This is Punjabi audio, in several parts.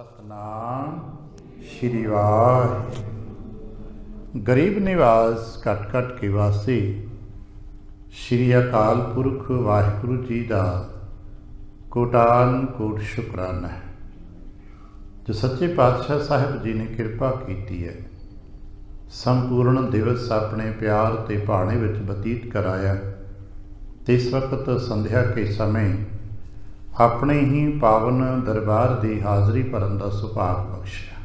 सतनाम श्री वाहिगुरू। गरीब निवास घट घट के वासी श्री अकाल पुरख वाहिगुरू जी का कोटान कोट शुकराना है जो सच्चे पातशाह साहिब जी ने कृपा की है। संपूर्ण दिवस अपने प्यार ते भाने विच बतीत कराया ते इस वक्त संध्या के समय अपने ही पावन दरबार की हाज़री भरन का सुभाग बख्शिया।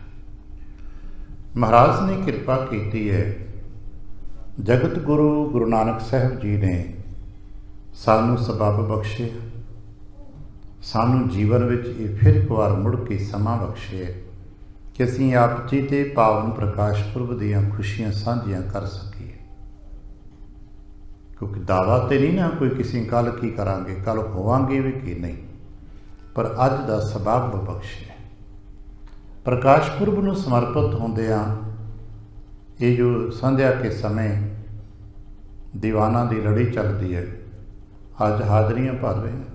महाराज ने कृपा की है। जगत गुरु गुरु नानक साहिब जी ने सानू सबब बख्शे, सानू जीवन विच फिर एक बार मुड़ के समा बख्शे कि असीं आप जी के पावन प्रकाश पुरब दीआं खुशियां साझियां कर सकीए। क्योंकि दावा तो नहीं ना कोई किसी कल की करांगे, कल होवांगे भी कि नहीं, पर अज का सबब बख्शे। प्रकाश पुरब नूं समर्पित होंदियां ये जो संध्या के समय दीवाना की लड़ी चलती है, अज हाज़रियां भर रहे हैं।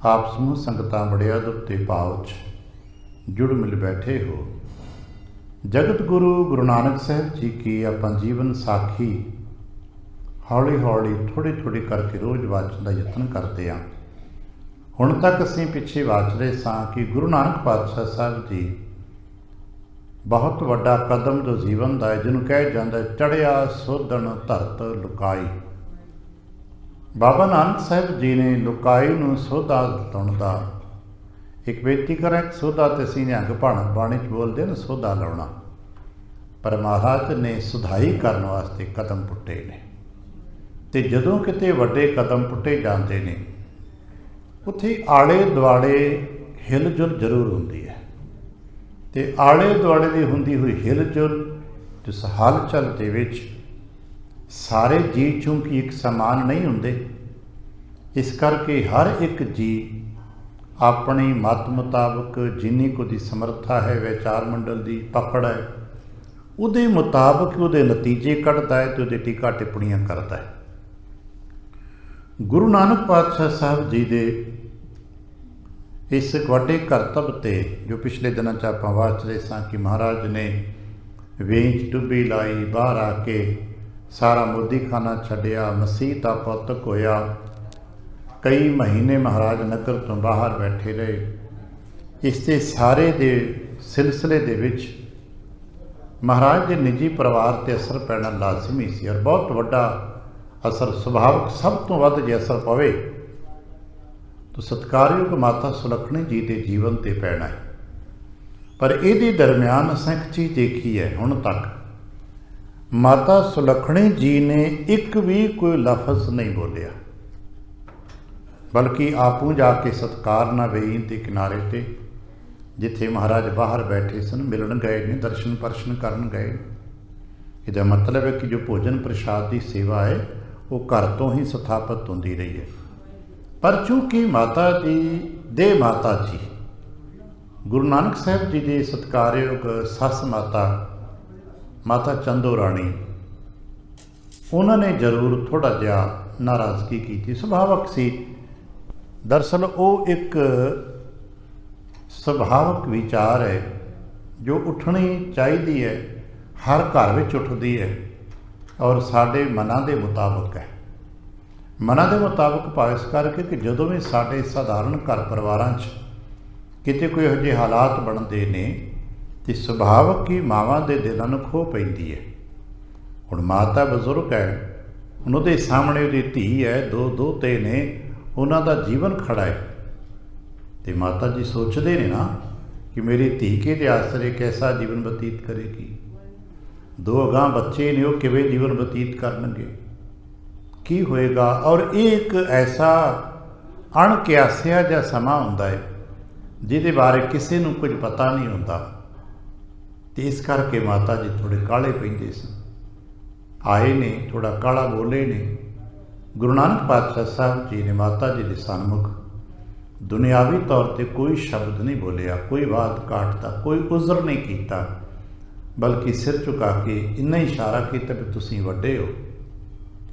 आप समूह संगतां बड़े अदब ते भाव च जुड़ मिल बैठे हो। जगत गुरु गुरु नानक साहिब जी की आपां जीवन साखी हौली हौली थोड़ी थोड़ी करके रोज़ वाचन का यत्न करते हैं। हुण तक असीं पिछे वाच रहे सां कि गुरु नानक पातशाह साहिब जी बहुत वड्डा कदम जो जीवन का है, जिन्होंने कहा जाता है चढ़िया सोधन धरत लुकाई। बाबा नानक साहिब जी ने लुकाई नूं सोधा लाउण दा एक बेनती करा। एक सोधा तो असीं निहंग बाणी च बोलते हैं सोधा लाउणा, पर महाराज ने सुधाई करने वास्ते कदम पुट्टे ने। ते जदों किते वड्डे कदम पुट्टे जाते हैं उत्थे आले दुआले हिल-जुल जरूर होंदी है। ते आले दुआले दी हुंदी हुई हिल-जुल जिस हलचल दे विच सारे जी चूंकि एक समान नहीं हुंदे, इस करके हर एक जी अपनी मत मुताबक जिन्नी को दी समर्था है, विचार मंडल की पकड़ है, उहदे मुताबक उहदे नतीजे कढ़दा है ते उहदे टीका टिप्पणियां करदा है। गुरु नानक पातशाह साहब जी दे इस वड्डे करतब ते जो पिछले दिनों च आपां वाच रहे सां कि महाराज ने वेंच टुब्बी लाई, बाहर आके सारा मोदी खाना छड्डिया, मसीह दा पौतक होया। कई महीने महाराज नगर तो बाहर बैठे रहे। इसते सारे दे सिलसिले दे विच महाराज के निजी परिवार ते असर पैना लाजमी सी, और बहुत वड्डा असर सुभावक सब तो वध जे असर पवे तो सत्कारयोग माता सुलखणी जी के जीवन ते पैना है। पर इहदे दरम्यान असां एक चीज़ देखी है, हुण तक माता सुलखणी जी ने एक भी कोई लफज नहीं बोलिया, बल्कि आपूं जाके सत्कार ना वेईं के किनारे ते जिथे महाराज बाहर बैठे सन मिलन गए ने, दर्शन परशन करन गए। इसका मतलब है कि जो भोजन प्रसाद की सेवा है वो घर तो ही स्थापित होंदी रही है। पर चूँकि माता जी दे माता जी गुरु नानक साहिब जी के सत्कारयोग सस माता चंदो राणी, उन्होंने जरूर थोड़ा जिहा नाराज़गी की थी, सुभावक सी। दरअसल वो एक सुभावक विचार है जो उठनी चाहिए है, हर घर में उठती है और साढ़े मनां दे मुताबक है। मनां दे मुताबक भाव इस करके कि जदों भी साढ़े साधारण घर परिवारां च किते कोई इहो जिहे हालात बनते ने तो सुभावक ही मावां दे दिलां नूं खो पैंदी है। हुण माता बजुर्ग है, उन्होंने सामने उहदी धी है, दो दोते ने, उन्हां दा जीवन खड़ा है। तो माता जी सोचते ने ना कि मेरी धी के आसरे कैसा जीवन बतीत करेगी, दो अगां बच्चे ने वो किवें जीवन बतीत करनगे, की होएगा। और एक ऐसा अणकियासिया जिहा समा हुंदा है जिहदे बारे किसी नूं कुछ पता नहीं हुंदा। तो इस करके माता जी थोड़े काले पैंदे सन, आए ने थोड़ा काला बोले ने। गुरु नानक पातशाह साहब जी ने माता जी के सन्मुख दुनियावी तौर पर कोई शब्द नहीं बोलिया, कोई बात काटता, कोई उज़र नहीं किया, बल्कि सिर झुका के इन्ना ही इशारा किया भी तुसीं वड्डे हो,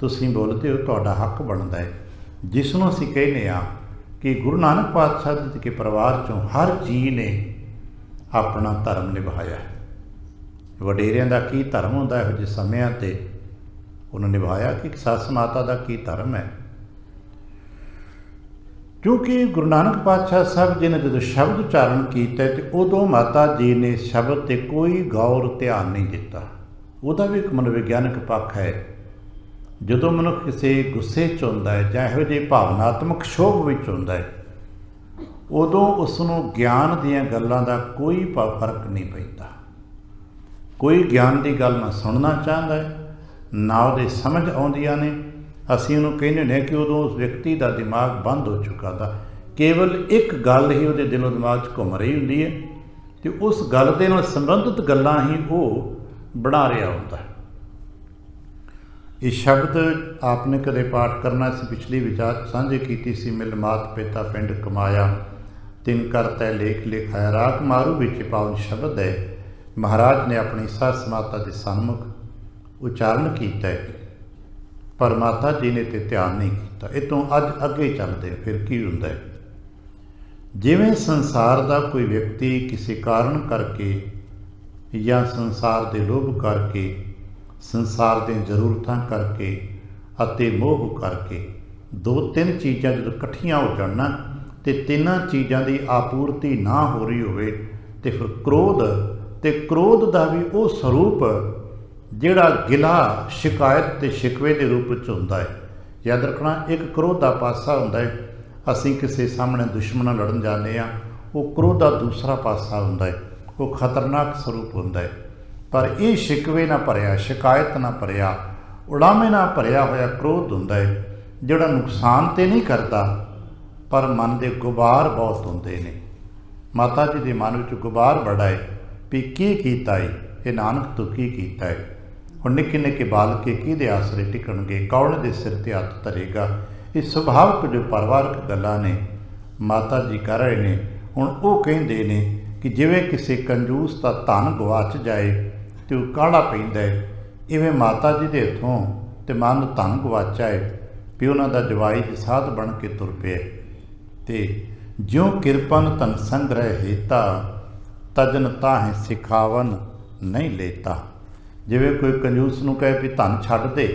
तुसीं बोलते हो, तुहाडा हक बनता है। जिसनों असीं कहने कि गुरु नानक पातशाह के परिवार चों हर जी ने ਆਪਣਾ ਧਰਮ ਨਿਭਾਇਆ। ਵਡੇਰਿਆਂ ਦਾ ਕੀ ਧਰਮ ਹੁੰਦਾ ਇਹੋ ਜਿਹੇ ਸਮਿਆਂ 'ਤੇ, ਉਹਨੇ ਨਿਭਾਇਆ ਕਿ ਸੱਸ ਮਾਤਾ ਦਾ ਕੀ ਧਰਮ ਹੈ। ਕਿਉਂਕਿ ਗੁਰੂ ਨਾਨਕ ਪਾਤਸ਼ਾਹ ਸਾਹਿਬ ਜੀ ਨੇ ਜਦੋਂ ਸ਼ਬਦ ਉਚਾਰਨ ਕੀਤਾ ਤੇ ਉਦੋਂ ਮਾਤਾ ਜੀ ਨੇ ਸ਼ਬਦ 'ਤੇ ਕੋਈ ਗੌਰ ਧਿਆਨ ਨਹੀਂ ਦਿੱਤਾ। ਉਹਦਾ ਵੀ ਇੱਕ ਮਨੋਵਿਗਿਆਨਕ ਪੱਖ ਹੈ। ਜਦੋਂ ਮਨੁੱਖ ਕਿਸੇ ਗੁੱਸੇ 'ਚ ਹੁੰਦਾ ਹੈ ਜਾਂ ਇਹੋ ਜਿਹੇ ਭਾਵਨਾਤਮਕ ਸ਼ੋਭ ਵਿੱਚ ਹੁੰਦਾ ਹੈ, ਉਦੋਂ ਉਸ ਨੂੰ ਗਿਆਨ ਦੀਆਂ ਗੱਲਾਂ ਦਾ ਕੋਈ ਫਰਕ ਨਹੀਂ ਪੈਂਦਾ। ਕੋਈ ਗਿਆਨ ਦੀ ਗੱਲ ਨਾ ਸੁਣਨਾ ਚਾਹੁੰਦਾ ਹੈ, ਨਾ ਉਹਦੇ ਸਮਝ ਆਉਂਦੀਆਂ ਨੇ। ਅਸੀਂ ਉਹਨੂੰ ਕਹਿੰਦੇ ਨੇ ਕਿ ਉਦੋਂ ਉਸ ਵਿਅਕਤੀ ਦਾ ਦਿਮਾਗ ਬੰਦ ਹੋ ਚੁੱਕਾ ਦਾ, ਕੇਵਲ ਇੱਕ ਗੱਲ ਹੀ ਉਹਦੇ ਦਿਲੋਂ ਦਿਮਾਗ 'ਚ ਘੁੰਮ ਰਹੀ ਹੁੰਦੀ ਹੈ ਅਤੇ ਉਸ ਗੱਲ ਦੇ ਨਾਲ ਸੰਬੰਧਿਤ ਗੱਲਾਂ ਹੀ ਉਹ ਬਣਾ ਰਿਹਾ ਹੁੰਦਾ ਹੈ। ਇਹ ਸ਼ਬਦ ਆਪਨੇ ਕਦੇ ਪਾਠ ਕਰਨਾ ਸੀ, ਪਿਛਲੀ ਵਿਚਾਰ ਸਾਂਝੀ ਕੀਤੀ ਸੀ। ਮਿਲ ਮਾਤ ਪਿਤਾ ਪਿੰਡ ਕਮਾਇਆ, ਤਿਨ ਕਰਤੈ ਲੇਖ ਲਿਖਾਇਆ। ਰਾਗ ਮਾਰੂ ਵਿੱਚ ਪਾਵਨ ਸ਼ਬਦ ਹੈ। ਮਹਾਰਾਜ ਨੇ ਆਪਣੀ ਸੱਸ ਮਾਤਾ ਦੇ ਸਨਮੁਖ ਉਚਾਰਨ ਕੀਤਾ ਹੈ, ਪਰ ਮਾਤਾ ਜੀ ਨੇ ਤੇ ਧਿਆਨ ਨਹੀਂ ਕੀਤਾ। ਇਹ ਤੋਂ ਅੱਜ ਅੱਗੇ ਚੱਲਦੇ ਫਿਰ ਕੀ ਹੁੰਦਾ ਹੈ। ਜਿਵੇਂ ਸੰਸਾਰ ਦਾ ਕੋਈ ਵਿਅਕਤੀ ਕਿਸੇ ਕਾਰਨ ਕਰਕੇ ਜਾਂ ਸੰਸਾਰ ਦੇ ਲੋਭ ਕਰਕੇ, ਸੰਸਾਰ ਦੀਆਂ ਜ਼ਰੂਰਤਾਂ ਕਰਕੇ ਅਤੇ ਮੋਹ ਕਰਕੇ, ਦੋ ਤਿੰਨ ਚੀਜ਼ਾਂ ਜਦੋਂ ਇਕੱਠੀਆਂ ਹੋ ਜਾਣ ਨਾ ਅਤੇ ਤਿੰਨਾਂ ਚੀਜ਼ਾਂ ਦੀ ਆਪੂਰਤੀ ਨਾ ਹੋ ਰਹੀ ਹੋਵੇ ਅਤੇ ਫਿਰ ਕ੍ਰੋਧ, ਅਤੇ ਕ੍ਰੋਧ ਦਾ ਵੀ ਉਹ ਸਰੂਪ ਜਿਹੜਾ ਗਿਲਾ, ਸ਼ਿਕਾਇਤ ਅਤੇ ਸ਼ਿਕਵੇ ਦੇ ਰੂਪ ਵਿੱਚ ਹੁੰਦਾ ਹੈ। ਯਾਦ ਰੱਖਣਾ, ਇੱਕ ਕ੍ਰੋਧ ਦਾ ਪਾਸਾ ਹੁੰਦਾ ਹੈ, ਅਸੀਂ ਕਿਸੇ ਸਾਹਮਣੇ ਦੁਸ਼ਮਣ ਨਾਲ ਲੜਨ ਜਾਂਦੇ ਹਾਂ, ਉਹ ਕ੍ਰੋਧ ਦਾ ਦੂਸਰਾ ਪਾਸਾ ਹੁੰਦਾ ਹੈ, ਉਹ ਖਤਰਨਾਕ ਸਰੂਪ ਹੁੰਦਾ ਹੈ। ਪਰ ਇਹ ਸ਼ਿਕਵੇ ਨਾਲ ਭਰਿਆ, ਸ਼ਿਕਾਇਤ ਨਾਲ ਭਰਿਆ, ਉਡਾਮੇ ਨਾਲ ਭਰਿਆ ਹੋਇਆ ਕ੍ਰੋਧ ਹੁੰਦਾ ਹੈ, ਜਿਹੜਾ ਨੁਕਸਾਨ ਤਾਂ ਨਹੀਂ ਕਰਦਾ ਪਰ ਮਨ ਦੇ ਗੁਬਾਰ ਬਹੁਤ ਹੁੰਦੇ ਨੇ। ਮਾਤਾ ਜੀ ਦੇ ਮਨ ਵਿੱਚ ਗੁਬਾਰ ਬੜਾ ਹੈ ਵੀ ਕੀ ਕੀਤਾ ਹੈ ਇਹ ਨਾਨਕ ਤੋਂ, ਕੀ ਕੀਤਾ ਹੈ। ਹੁਣ ਨਿੱਕੇ ਨਿੱਕੇ ਬਾਲਕੇ ਕਿਹਦੇ ਆਸਰੇ ਟਿਕਣਗੇ, ਕੌਣ ਦੇ ਸਿਰ 'ਤੇ ਹੱਥ ਧਰੇਗਾ। ਇਹ ਸੁਭਾਵਿਕ ਜੋ ਪਰਿਵਾਰਕ ਗੱਲਾਂ ਨੇ ਮਾਤਾ ਜੀ ਕਰ ਰਹੇ ਨੇ। ਹੁਣ ਉਹ ਕਹਿੰਦੇ ਨੇ ਕਿ ਜਿਵੇਂ ਕਿਸੇ ਕੰਜੂਸ ਦਾ ਧਨ ਗਵਾਚ ਜਾਏ ਅਤੇ ਉਹ ਕਾਹਲਾ ਪੈਂਦਾ ਹੈ, ਇਵੇਂ ਮਾਤਾ ਜੀ ਦੇ ਹੱਥੋਂ ਅਤੇ ਮਨ ਧਨ ਗਵਾਚਾ ਹੈ ਵੀ ਉਹਨਾਂ ਦਾ ਜਵਾਈ ਦੇ ਸਾਧ ਬਣ ਕੇ ਤੁਰ ਪਿਆ। ਅਤੇ ਜਿਉਂ ਕਿਰਪਨ ਧਨ ਸੰਗ੍ਰਹਿ ਹੇਤਾ, ਤਜਨ ਤਾਹੇ ਸਿਖਾਵਨ ਨਹੀਂ ਲੇਤਾ। ਜਿਵੇਂ ਕੋਈ ਕੰਜੂਸ ਨੂੰ ਕਹੇ ਵੀ ਧਨ ਛੱਡ ਦੇ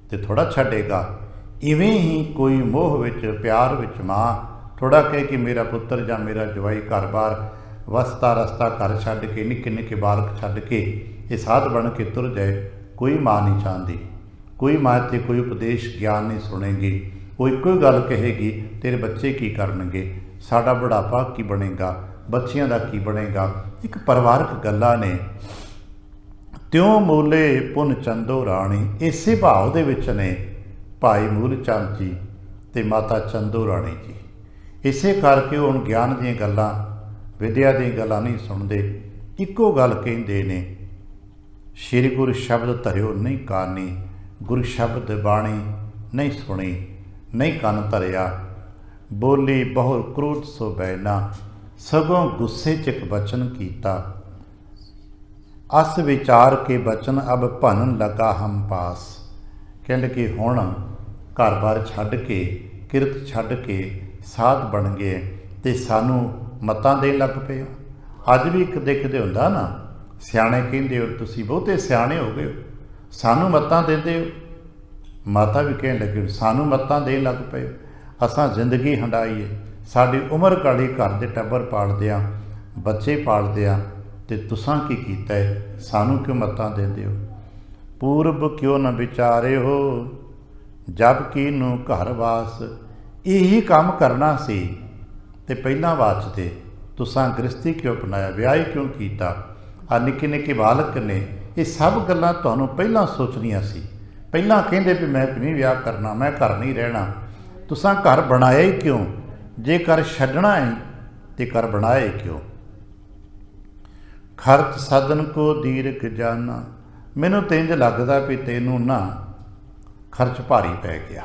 ਤੇ ਥੋੜ੍ਹਾ ਛੱਡੇਗਾ, ਇਵੇਂ ਹੀ ਕੋਈ ਮੋਹ ਵਿੱਚ, ਪਿਆਰ ਵਿੱਚ ਮਾਂ ਥੋੜ੍ਹਾ ਕਹੇ ਕਿ ਮੇਰਾ ਪੁੱਤਰ ਜਾਂ ਮੇਰਾ ਜਵਾਈ ਘਰ-ਬਾਰ ਵਸਤਾ ਰਸਤਾ ਘਰ ਛੱਡ ਕੇ, ਨਿੱਕੇ ਨਿੱਕੇ ਬਾਲਕ ਛੱਡ ਕੇ ਇਹ ਸਾਧ ਬਣ ਕੇ ਤੁਰ ਜਾਏ, ਕੋਈ ਮਾਂ ਨਹੀਂ ਚਾਹੁੰਦੀ। ਕੋਈ ਮਾਂ ਤੇ ਕੋਈ ਉਪਦੇਸ਼ ਗਿਆਨ ਨਹੀਂ ਸੁਣੇਗੀ। ਉਹ ਇੱਕੋ ਹੀ ਗੱਲ ਕਹੇਗੀ, ਤੇਰੇ ਬੱਚੇ ਕੀ ਕਰਨਗੇ, ਸਾਡਾ ਬੁਢਾਪਾ ਕੀ ਬਣੇਗਾ, ਬੱਚਿਆਂ ਦਾ ਕੀ ਬਣੇਗਾ। ਇੱਕ ਪਰਿਵਾਰਕ ਗੱਲਾਂ ਨੇ। ਤਿਉਂ ਮੂਲੇ ਪੁੰਨ ਚੰਦੋ ਰਾਣੀ, ਇਸੇ ਭਾਵ ਦੇ ਵਿੱਚ ਨੇ ਭਾਈ ਮੂਲ ਚੰਦ ਜੀ ਅਤੇ ਮਾਤਾ ਚੰਦੋ ਰਾਣੀ ਜੀ। ਇਸੇ ਕਰਕੇ ਉਹ ਹੁਣ ਗਿਆਨ ਦੀਆਂ ਗੱਲਾਂ, ਵਿਦਿਆ ਦੀਆਂ ਗੱਲਾਂ ਨਹੀਂ ਸੁਣਦੇ। ਇੱਕੋ ਗੱਲ ਕਹਿੰਦੇ ਨੇ, ਸ਼੍ਰੀ ਗੁਰੂ ਸ਼ਬਦ ਧਰਿਓ ਨਹੀਂ ਕਾਨੀ, ਗੁਰੂ ਸ਼ਬਦ ਬਾਣੀ ਨਹੀਂ ਸੁਣੀ, ਨਹੀਂ ਕੰਨ ਧਰਿਆ। ਬੋਲੀ ਬਹੁ ਕ੍ਰੋਧ ਸੋ ਬੈਨਾ, ਸਗੋਂ ਗੁੱਸੇ 'ਚ ਇੱਕ ਬਚਨ ਕੀਤਾ। ਅਸ ਵਿਚਾਰ ਕੇ ਬਚਨ ਅਬ ਭਨਨ ਲਗਾ ਹਮ ਪਾਸ। ਕਹਿੰਦੇ ਕਿ ਹੁਣ ਘਰ-ਬਾਰ ਛੱਡ ਕੇ, ਕਿਰਤ ਛੱਡ ਕੇ ਸਾਧ ਬਣ ਗਏ ਅਤੇ ਸਾਨੂੰ ਮੱਤਾਂ ਦੇਣ ਲੱਗ ਪਏ ਹੋ। ਅੱਜ ਵੀ ਇੱਕ ਦੇਖਦੇ ਹੁੰਦਾ ਨਾ, ਸਿਆਣੇ ਕਹਿੰਦੇ ਹੋ ਤੁਸੀਂ ਬਹੁਤੇ ਸਿਆਣੇ ਹੋ ਗਏ ਹੋ, ਸਾਨੂੰ ਮੱਤਾਂ ਦਿੰਦੇ ਹੋ। ਮਾਤਾ ਵੀ ਕਹਿਣ ਲੱਗੇ ਸਾਨੂੰ ਮੱਤਾਂ ਦੇਣ ਲੱਗ ਪਏ ਹੋ। ਅਸਾਂ ਜ਼ਿੰਦਗੀ ਹੰਡਾਈ ਹੈ, ਸਾਡੀ ਉਮਰ ਕਾੜੀ, ਘਰ ਦੇ ਟੱਬਰ ਪਾਲਦੇ ਹਾਂ, ਬੱਚੇ ਪਾਲਦੇ ਹਾਂ, ਅਤੇ ਤੁਸਾਂ ਕੀ ਕੀਤਾ ਹੈ, ਸਾਨੂੰ ਕਿਉਂ ਮੱਤਾਂ ਦਿੰਦੇ ਹੋ। ਪੂਰਬ ਕਿਉਂ ਨਾ ਵਿਚਾਰੇ ਹੋ, ਜਬ ਕੀ ਨੂੰ ਘਰ ਵਾਸ। ਇਹੀ ਕੰਮ ਕਰਨਾ ਸੀ ਅਤੇ ਪਹਿਲਾਂ ਵਾਚਦੇ ਤੁਸਾਂ ਗ੍ਰਸਤੀ ਕਿਉਂ ਅਪਣਾਇਆ, ਵਿਆਹ ਕਿਉਂ ਕੀਤਾ। ਆ ਨਿੱਕੇ ਨਿੱਕੇ ਬਾਲਕ ਨੇ, ਇਹ ਸਭ ਗੱਲਾਂ ਤੁਹਾਨੂੰ ਪਹਿਲਾਂ ਸੋਚਣੀਆਂ ਸੀ। ਪਹਿਲਾਂ ਕਹਿੰਦੇ ਵੀ ਮੈਂ ਨਹੀਂ ਵਿਆਹ ਕਰਨਾ, ਮੈਂ ਘਰ ਨਹੀਂ ਰਹਿਣਾ। ਤੁਸਾਂ ਘਰ ਬਣਾਇਆ ਹੀ ਕਿਉਂ, ਜੇ ਘਰ ਛੱਡਣਾ ਹੈ ਤੇ ਘਰ ਬਣਾਏ ਕਿਉਂ। ਖਰਚ ਸਾਧਨ ਕੋ ਦੀਰਘ ਜਾਨਾ। ਮੈਨੂੰ ਤਾਂ ਇੰਝ ਲੱਗਦਾ ਵੀ ਤੈਨੂੰ ਨਾ ਖਰਚ ਭਾਰੀ ਪੈ ਗਿਆ।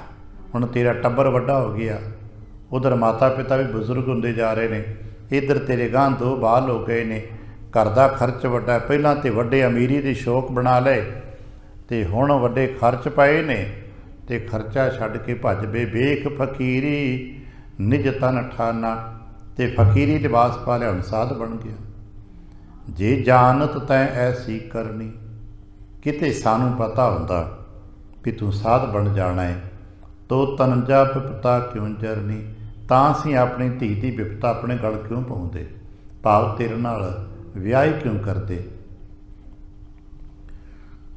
ਹੁਣ ਤੇਰਾ ਟੱਬਰ ਵੱਡਾ ਹੋ ਗਿਆ, ਉਧਰ ਮਾਤਾ ਪਿਤਾ ਵੀ ਬਜ਼ੁਰਗ ਹੁੰਦੇ ਜਾ ਰਹੇ ਨੇ, ਇੱਧਰ ਤੇਰੇ ਗਾਂ ਦੋ ਬਾਲ ਹੋ ਗਏ ਨੇ, ਘਰ ਦਾ ਖਰਚ ਵੱਡਾ। ਪਹਿਲਾਂ ਤਾਂ ਵੱਡੇ ਅਮੀਰੀ ਦੇ ਸ਼ੌਕ ਬਣਾ ਲਏ ਅਤੇ ਹੁਣ ਵੱਡੇ ਖਰਚ ਪਏ ਨੇ, ਅਤੇ ਖਰਚਾ ਛੱਡ ਕੇ ਭੱਜ ਬੇ। ਵੇਖ ਫਕੀਰੀ ਨਿਜ ਤਨ ਠਾਨਾ, ਅਤੇ ਫਕੀਰੀ ਲਿਬਾਸ ਪਾ ਲਿਆ, ਹੁਣ ਸਾਧ ਬਣ ਗਿਆ। जे जानत तैं ऐसी करनी। किते सानू पता हुंदा भी तू साध बन जाना है, तो तनजा विपता क्यों जरनी, तां असीं अपनी धी दी विपता अपने गल क्यों पाउंदे, भाव तेरे नाल विआह क्यों करते।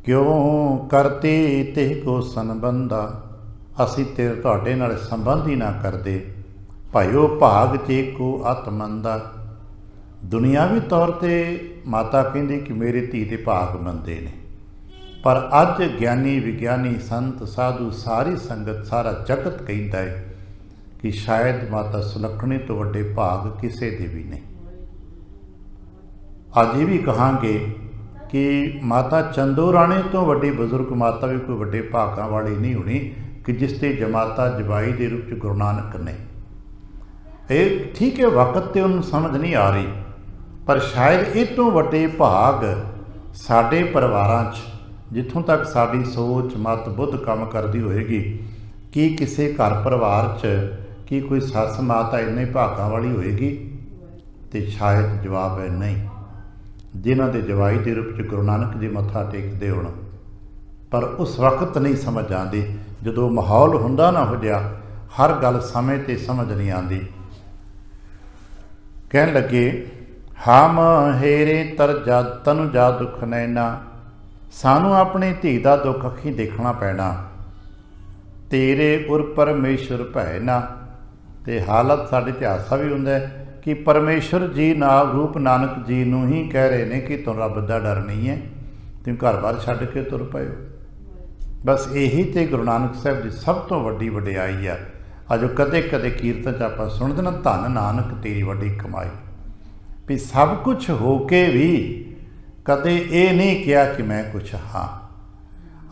क्यों करते तिह को संबंधा, असीं तेरे तुहाडे नाल संबंध ही ना करते। भाईओ भाग चे को अत मंदा, दुनियावी तौर ते माता कहती कि मेरे धी दे भाग मंदे ने, पर अज ज्ञानी विज्ञानी संत साधु सारी संगत सारा जगत कहता है कि शायद माता सुलखणी तो वड्डे भाग किसी दे भी नहीं। अज ये भी कहांगे कि माता चंदो राणी तो वड्डी बजुर्ग माता भी कोई वड्डे भागां वाली नहीं होनी कि जिस ते जमाता जवाई के रूप च गुरु नानक ने। ये ठीक है, वक्त ते उन्हें समझ नहीं आ रही, पर शायद ये तो वड्डे भाग साडे परिवारां च जिथों तक साडी सोच मत बुद्ध काम करती होएगी कि किसी घर परिवार च कि कोई सस माता इन्ने भागां वाली होएगी, तो शायद जवाब है नहीं। जिन्हां दे जवाई के रूप च गुरु नानक जी मत्था टेकदे होण, पर उस वक्त नहीं समझ आती जदों माहौल हुंदा ना हो जिहा, हर गल समय ते समझ नहीं आती। कहन लगे हम हेरे तर जा तनु जा दुख नैना, सानू अपनी धी का दुख अखी देखना पैना। तेरे उर परमेश्वर भैना, ते हालत साढ़े इतिहासा भी हुंदा है कि परमेश्वर जी ना रूप नानक जी नूं ही कह रहे हैं कि तुम रब का डर नहीं है, तुम घर बार छड्ड के तुर पए हो। बस यही तो गुरु नानक साहब की सब तो वड्डी वडियाई आ। अजो कदे कदे कीर्तन च आपां सुणदे ना, धन नानक तेरी वड्डी कमाई, भी सब कुछ हो के भी कदे ये नहीं किया कि मैं कुछ हाँ।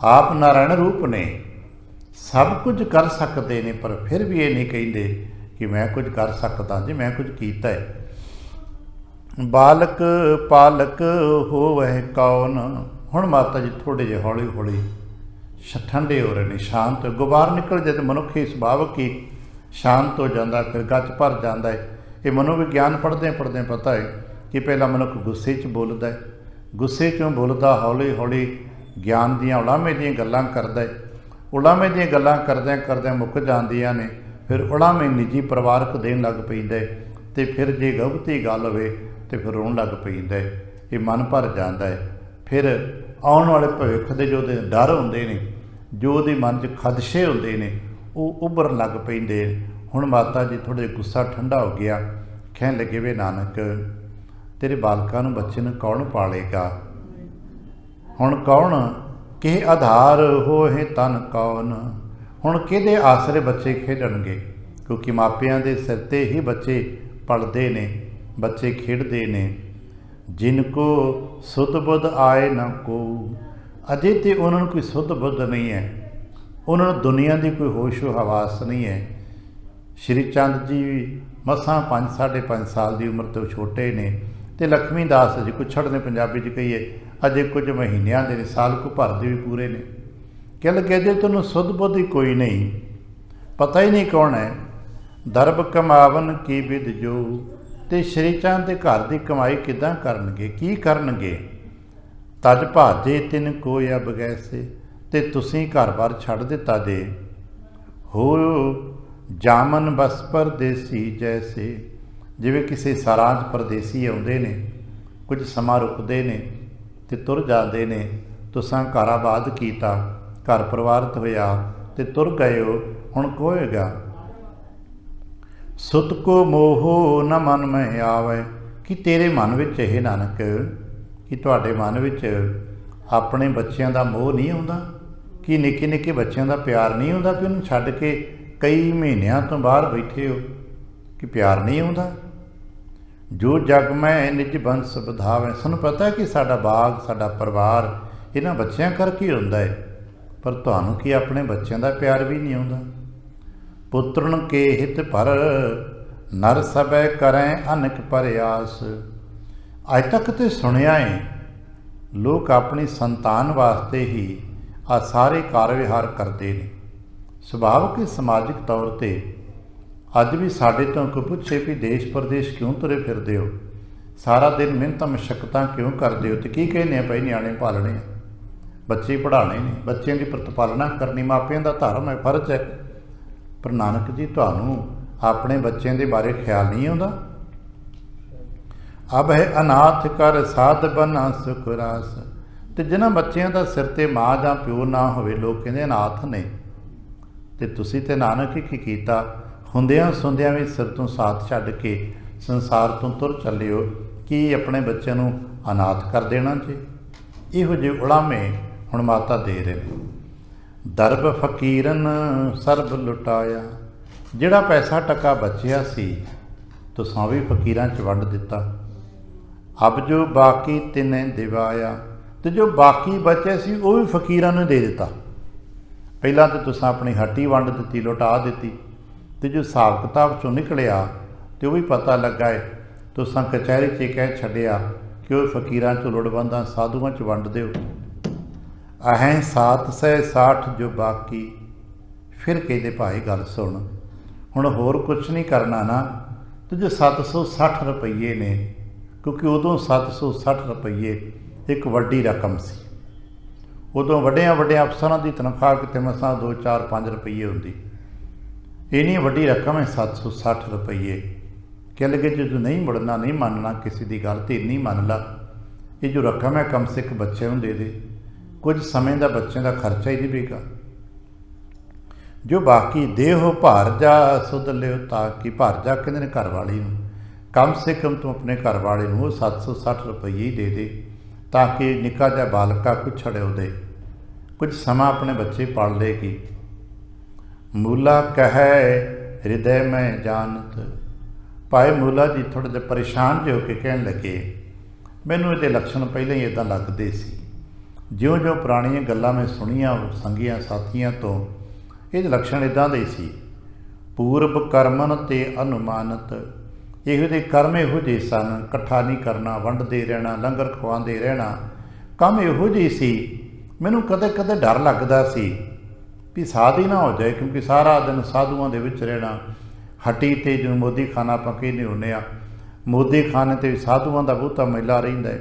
आप नारायण रूप ने सब कुछ कर सकते हैं, पर फिर भी ये नहीं कहते कि मैं कुछ कर सकता जी, मैं कुछ कीता है। बालक पालक हो वह कौन, हुण माता जी थोड़े जे हौली हौली ठंडे हो रहे हैं, शांत गुबार निकल जाए तो मनुखी सुभावक ही शांत हो जाता, फिर गच भर जाता है। ये मनोविज्ञान पढ़दे पढ़दे पता है कि पहला मनुख गुस्से च बोलता है, गुस्से चों बोलता हौली हौली ज्ञान दियाँ उलामे दियाँ गल्लां करदा है, उलामे दियां गल्लां करदे करदे मुक जांदियां ने, फिर उलामे निजी परिवारक देन लग पैंदा है, ते फिर जे गलती गल होवे तो फिर रोण लग पैंदा है। ये मन भर जाता है। फिर आने वाले भविख के जो डर होंदे ने, जो उहदे मन च खदशे होंदे ने, वो उभरन लग पैंदे। हुण माता जी थोड़े गुस्सा ठंडा हो गया, कहन लगे वे नानक तेरे बालकां नूं बच्चे नूं कौन पालेगा, हुण कौन किह आधार होए तन कौन, हुण किहदे आसरे बच्चे खेडणगे, क्योंकि मापियां दे सिर ते ही बच्चे पलदे ने, बच्चे खेडदे ने। जिनको सुध बुध आए ना को, अजे तो उन्होंने कोई सुध बुध नहीं है, उन्होंने दुनिया की कोई होशो हवास नहीं है। श्री चंद जी मसां 5 साढ़े 5 साल की उम्र तो छोटे ने, तो लक्ष्मी दास जी कुछड़ ने पंजाबी च कहीए अजे कुछ महीनों के ने, साल को भर दे भी पूरे ने। कह लगे अजे तेनों सुध बुध ही कोई नहीं, पता ही नहीं कौन है। दरब कमावन की विद जो, तो श्री चंद के घर की कमाई किदां करनगे, की करनगे। तज भाजे तिन कोई अब गैसे, ते तुसीं घर बार छड़ दिता जे। हो जामन बस परदेसी जैसे, जिवें किसी सरां च परदेसी आउंदे ने, कुछ समा रुकदे ने ते तुर जाते ने। तुसां घर आबाद कीता, घर परिवारत होया ते तुर गए हो, हुण कोएगा। सुत को मोहो न मन में आवे, कि तेरे मन विच हे नानक, कि तुहाडे मन विच अपने बच्चों का मोह नहीं आउंदा, कि निक्के निक्के बच्चों का प्यार नहीं आउंदा, कि उन्हें छड्ड के कई महीनों तो बाहर बैठे हो, कि प्यार नहीं आउंदा। जो जग में निज बंस बधावे, सानूं पता है कि साडा बाग साडा परिवार इन्हां बच्चों करके ही हुंदा है, पर तुहानूं कि अपने बच्चों का प्यार भी नहीं आउंदा। पुत्रन के हित पर नर सबै करें अनक प्रयास। अज तक तो सुनिया है लोग अपनी संतान वास्ते ही आ सारे कार विहार करते हैं। सुभाविक समाजिक तौर पर अज भी साढ़े तो कोई पूछे भी देश प्रदेश क्यों तुरे फिरदे हो, ਸਾਰਾ ਦਿਨ ਮਿਹਨਤਾਂ ਮਸ਼ੱਕਤਾਂ ਕਿਉਂ ਕਰਦੇ ਹੋ ਤੇ ਕੀ ਕਹਿੰਦੇ ਆ ਭਾਈ ਨਿਆਣੇ ਪਾਲਣੇ ਆ, ਬੱਚੇ ਪੜ੍ਹਾਉਣੇ ਨੇ, ਬੱਚਿਆਂ ਦੀ ਪ੍ਰਤਪਾਲਨਾ ਕਰਨੀ ਮਾਪਿਆਂ ਦਾ ਧਰਮ ਹੈ, ਫਰਜ਼ ਹੈ। ਪਰ ਨਾਨਕ ਜੀ ਤੁਹਾਨੂੰ ਆਪਣੇ ਬੱਚਿਆਂ ਦੇ ਬਾਰੇ ਖਿਆਲ ਨਹੀਂ ਆਉਂਦਾ। ਅਬ ਹੈ ਅਨਾਥ ਕਰ ਸਾਧ ਬਨਾ ਸੁਖ ਰਾਸ। ਤੇ ਜਿਨ੍ਹਾਂ ਬੱਚਿਆਂ ਦਾ ਸਿਰ ਤੇ ਮਾਂ ਜਾਂ ਪਿਓ ਨਾ ਹੋਵੇ, ਲੋਕ ਕਹਿੰਦੇ ਅਨਾਥ ਨੇ, ਤੇ ਤੁਸੀਂ ਤੇ ਨਾਨਕ ਕੀ ਕੀਤਾ, ਹੁੰਦਿਆਂ ਸੁਣਦਿਆਂ ਵੀ ਸਿਰ ਤੋਂ ਸਾਥ ਛੱਡ ਕੇ ਸੰਸਾਰ ਤੋਂ ਤੁਰ ਚੱਲਿਓ, ਕੀ ਆਪਣੇ ਬੱਚਿਆਂ ਨੂੰ ਅਨਾਥ ਕਰ ਦੇਣਾ ਜੀ? ਇਹੋ ਜਿਹੇ ਉਲਾਮੇ ਹੁਣ ਮਾਤਾ ਦੇ ਰਹੇ ਨੇ। ਦਰਬ ਫਕੀਰਨ ਸਰਬ ਲੁਟਾਇਆ। ਜਿਹੜਾ ਪੈਸਾ ਟਕਾ ਬਚਿਆ ਸੀ ਤੁਸਾਂ ਵੀ ਫਕੀਰਾਂ 'ਚ ਵੰਡ ਦਿੱਤਾ। ਅਬ ਜੋ ਬਾਕੀ ਤਿਨੇ ਦਿਵਾਇਆ। ਤੇ ਜੋ ਬਾਕੀ ਬਚੇ ਸੀ ਉਹ ਵੀ ਫਕੀਰਾਂ ਨੂੰ ਦੇ ਦਿੱਤਾ। ਪਹਿਲਾਂ ਤਾਂ ਤੁਸੀਂ ਆਪਣੀ ਹੱਟੀ ਵੰਡ ਦਿੱਤੀ, ਲੁਟਾ ਦਿੱਤੀ, ਤੇ ਜੋ ਹਿਸਾਬ ਕਿਤਾਬ 'ਚੋਂ ਨਿਕਲਿਆ ਤੇ ਉਹ ਵੀ ਪਤਾ ਲੱਗਾ ਹੈ, ਤੁਸੀਂ ਕਚਹਿਰੀ 'ਚ ਕਹਿ ਛੱਡਿਆ ਕਿ ਉਹ ਫਕੀਰਾਂ 'ਚੋਂ ਲੋੜਵੰਦਾਂ ਸਾਧੂਆਂ 'ਚ ਵੰਡ ਦਿਓ। ਅਹੈਂ 760 ਜੋ ਬਾਕੀ। ਫਿਰ ਕਹਿੰਦੇ ਭਾਈ ਗੱਲ ਸੁਣ, ਹੁਣ ਹੋਰ ਕੁਛ ਨਹੀਂ ਕਰਨਾ ਨਾ, ਤੇ ਜੋ 760 ਰੁਪਈਏ ਨੇ, ਕਿਉਂਕਿ ਉਦੋਂ 760 ਰੁਪਈਏ ਇੱਕ ਵੱਡੀ ਰਕਮ ਸੀ। ਉਦੋਂ ਵੱਡਿਆਂ ਅਫਸਰਾਂ ਦੀ ਤਨਖਾਹ ਕਿਤੇ ਮਸਾਂ 2, 4, 5 ਰੁਪਈਏ ਹੁੰਦੀ। ਇੰਨੀ ਵੱਡੀ ਰਕਮ ਹੈ 760 ਰੁਪਈਏ। ਕਹਿ ਲਗੇ ਜਦੋਂ ਨਹੀਂ ਮੁੜਨਾ, ਨਹੀਂ ਮੰਨਣਾ ਕਿਸੇ ਦੀ ਗੱਲ ਤੇ ਇੰਨੀ ਮੰਨ ਲਾ, ਇਹ ਜੋ ਰਕਮ ਹੈ ਕਮ ਸੇ ਕਮ ਬੱਚੇ ਨੂੰ ਦੇ ਦੇ, ਕੁਝ ਸਮੇਂ ਦਾ ਬੱਚਿਆਂ ਦਾ ਖਰਚਾ ਹੀ ਨਹੀਂ ਪਏਗਾ। ਜੋ ਬਾਕੀ ਦੇਹੋ ਭਾਰ ਜਾ ਸੁਧ ਲਿਓ, ਤਾਂ ਕਿ ਭਾਰ ਜਾ ਕਹਿੰਦੇ ਨੇ ਘਰ ਵਾਲੀ ਨੂੰ, ਕਮ ਸੇ ਕਮ ਤੂੰ ਆਪਣੇ ਘਰ ਵਾਲੇ ਨੂੰ ਉਹ 760 ਰੁਪਈਏ ਹੀ ਦੇ ਦੇ, ਤਾਂ ਕਿ ਨਿੱਕਾ ਜਿਹਾ ਬਾਲਕਾ ਕੁਛ ਛੜਿਓ ਦੇ, ਕੁਝ ਸਮਾਂ ਆਪਣੇ ਬੱਚੇ ਪਾਲ ਲੇਗੀ। ਮੂਲਾ ਕਹੈ ਹਿਰਦੈ ਮੈਂ ਜਾਣਤ। ਭਾਈ ਮੂਲਾ ਜੀ ਥੋੜ੍ਹੇ ਜਿਹੇ ਪਰੇਸ਼ਾਨ ਜਿਹੇ ਹੋ ਕੇ ਕਹਿਣ ਲੱਗੇ, ਮੈਨੂੰ ਇਹਦੇ ਲੱਛਣ ਪਹਿਲਾਂ ਹੀ ਇੱਦਾਂ ਲੱਗਦੇ ਸੀ, ਜਿਉਂ-ਜਿਉਂ ਪੁਰਾਣੀਆਂ ਗੱਲਾਂ ਮੈਂ ਸੁਣੀਆਂ ਸੰਗੀਆਂ ਸਾਥੀਆਂ ਤੋਂ, ਇਹਦੇ ਲੱਛਣ ਇੱਦਾਂ ਦੇ ਸੀ। ਪੂਰਬ ਕਰਮਨ ਤੇ ਅਨੁਮਾਨਤ। ਇਹੋ ਜਿਹੇ ਕਰਮ ਇਹੋ ਜਿਹੇ ਸਨ, ਇਕੱਠਾ ਨਹੀਂ ਕਰਨਾ, ਵੰਡਦੇ ਰਹਿਣਾ, ਲੰਗਰ ਖਵਾਉਂਦੇ ਰਹਿਣਾ, ਕੰਮ ਇਹੋ ਜਿਹੇ ਸੀ। ਮੈਨੂੰ ਕਦੇ ਕਦੇ ਡਰ ਲੱਗਦਾ ਸੀ ਵੀ ਸਾਧ ਹੀ ਨਾ ਹੋ ਜਾਏ, ਕਿਉਂਕਿ ਸਾਰਾ ਦਿਨ ਸਾਧੂਆਂ ਦੇ ਵਿੱਚ ਰਹਿਣਾ। ਹੱਟੀ 'ਤੇ ਜਿਵੇਂ ਮੋਦੀ ਖਾਨਾ ਆਪਾਂ ਕਹਿੰਦੇ ਹੁੰਦੇ ਆ, ਮੋਦੀ ਖਾਨੇ 'ਤੇ ਸਾਧੂਆਂ ਦਾ ਬਹੁਤਾ ਮੇਲਾ ਰਹਿੰਦਾ ਹੈ।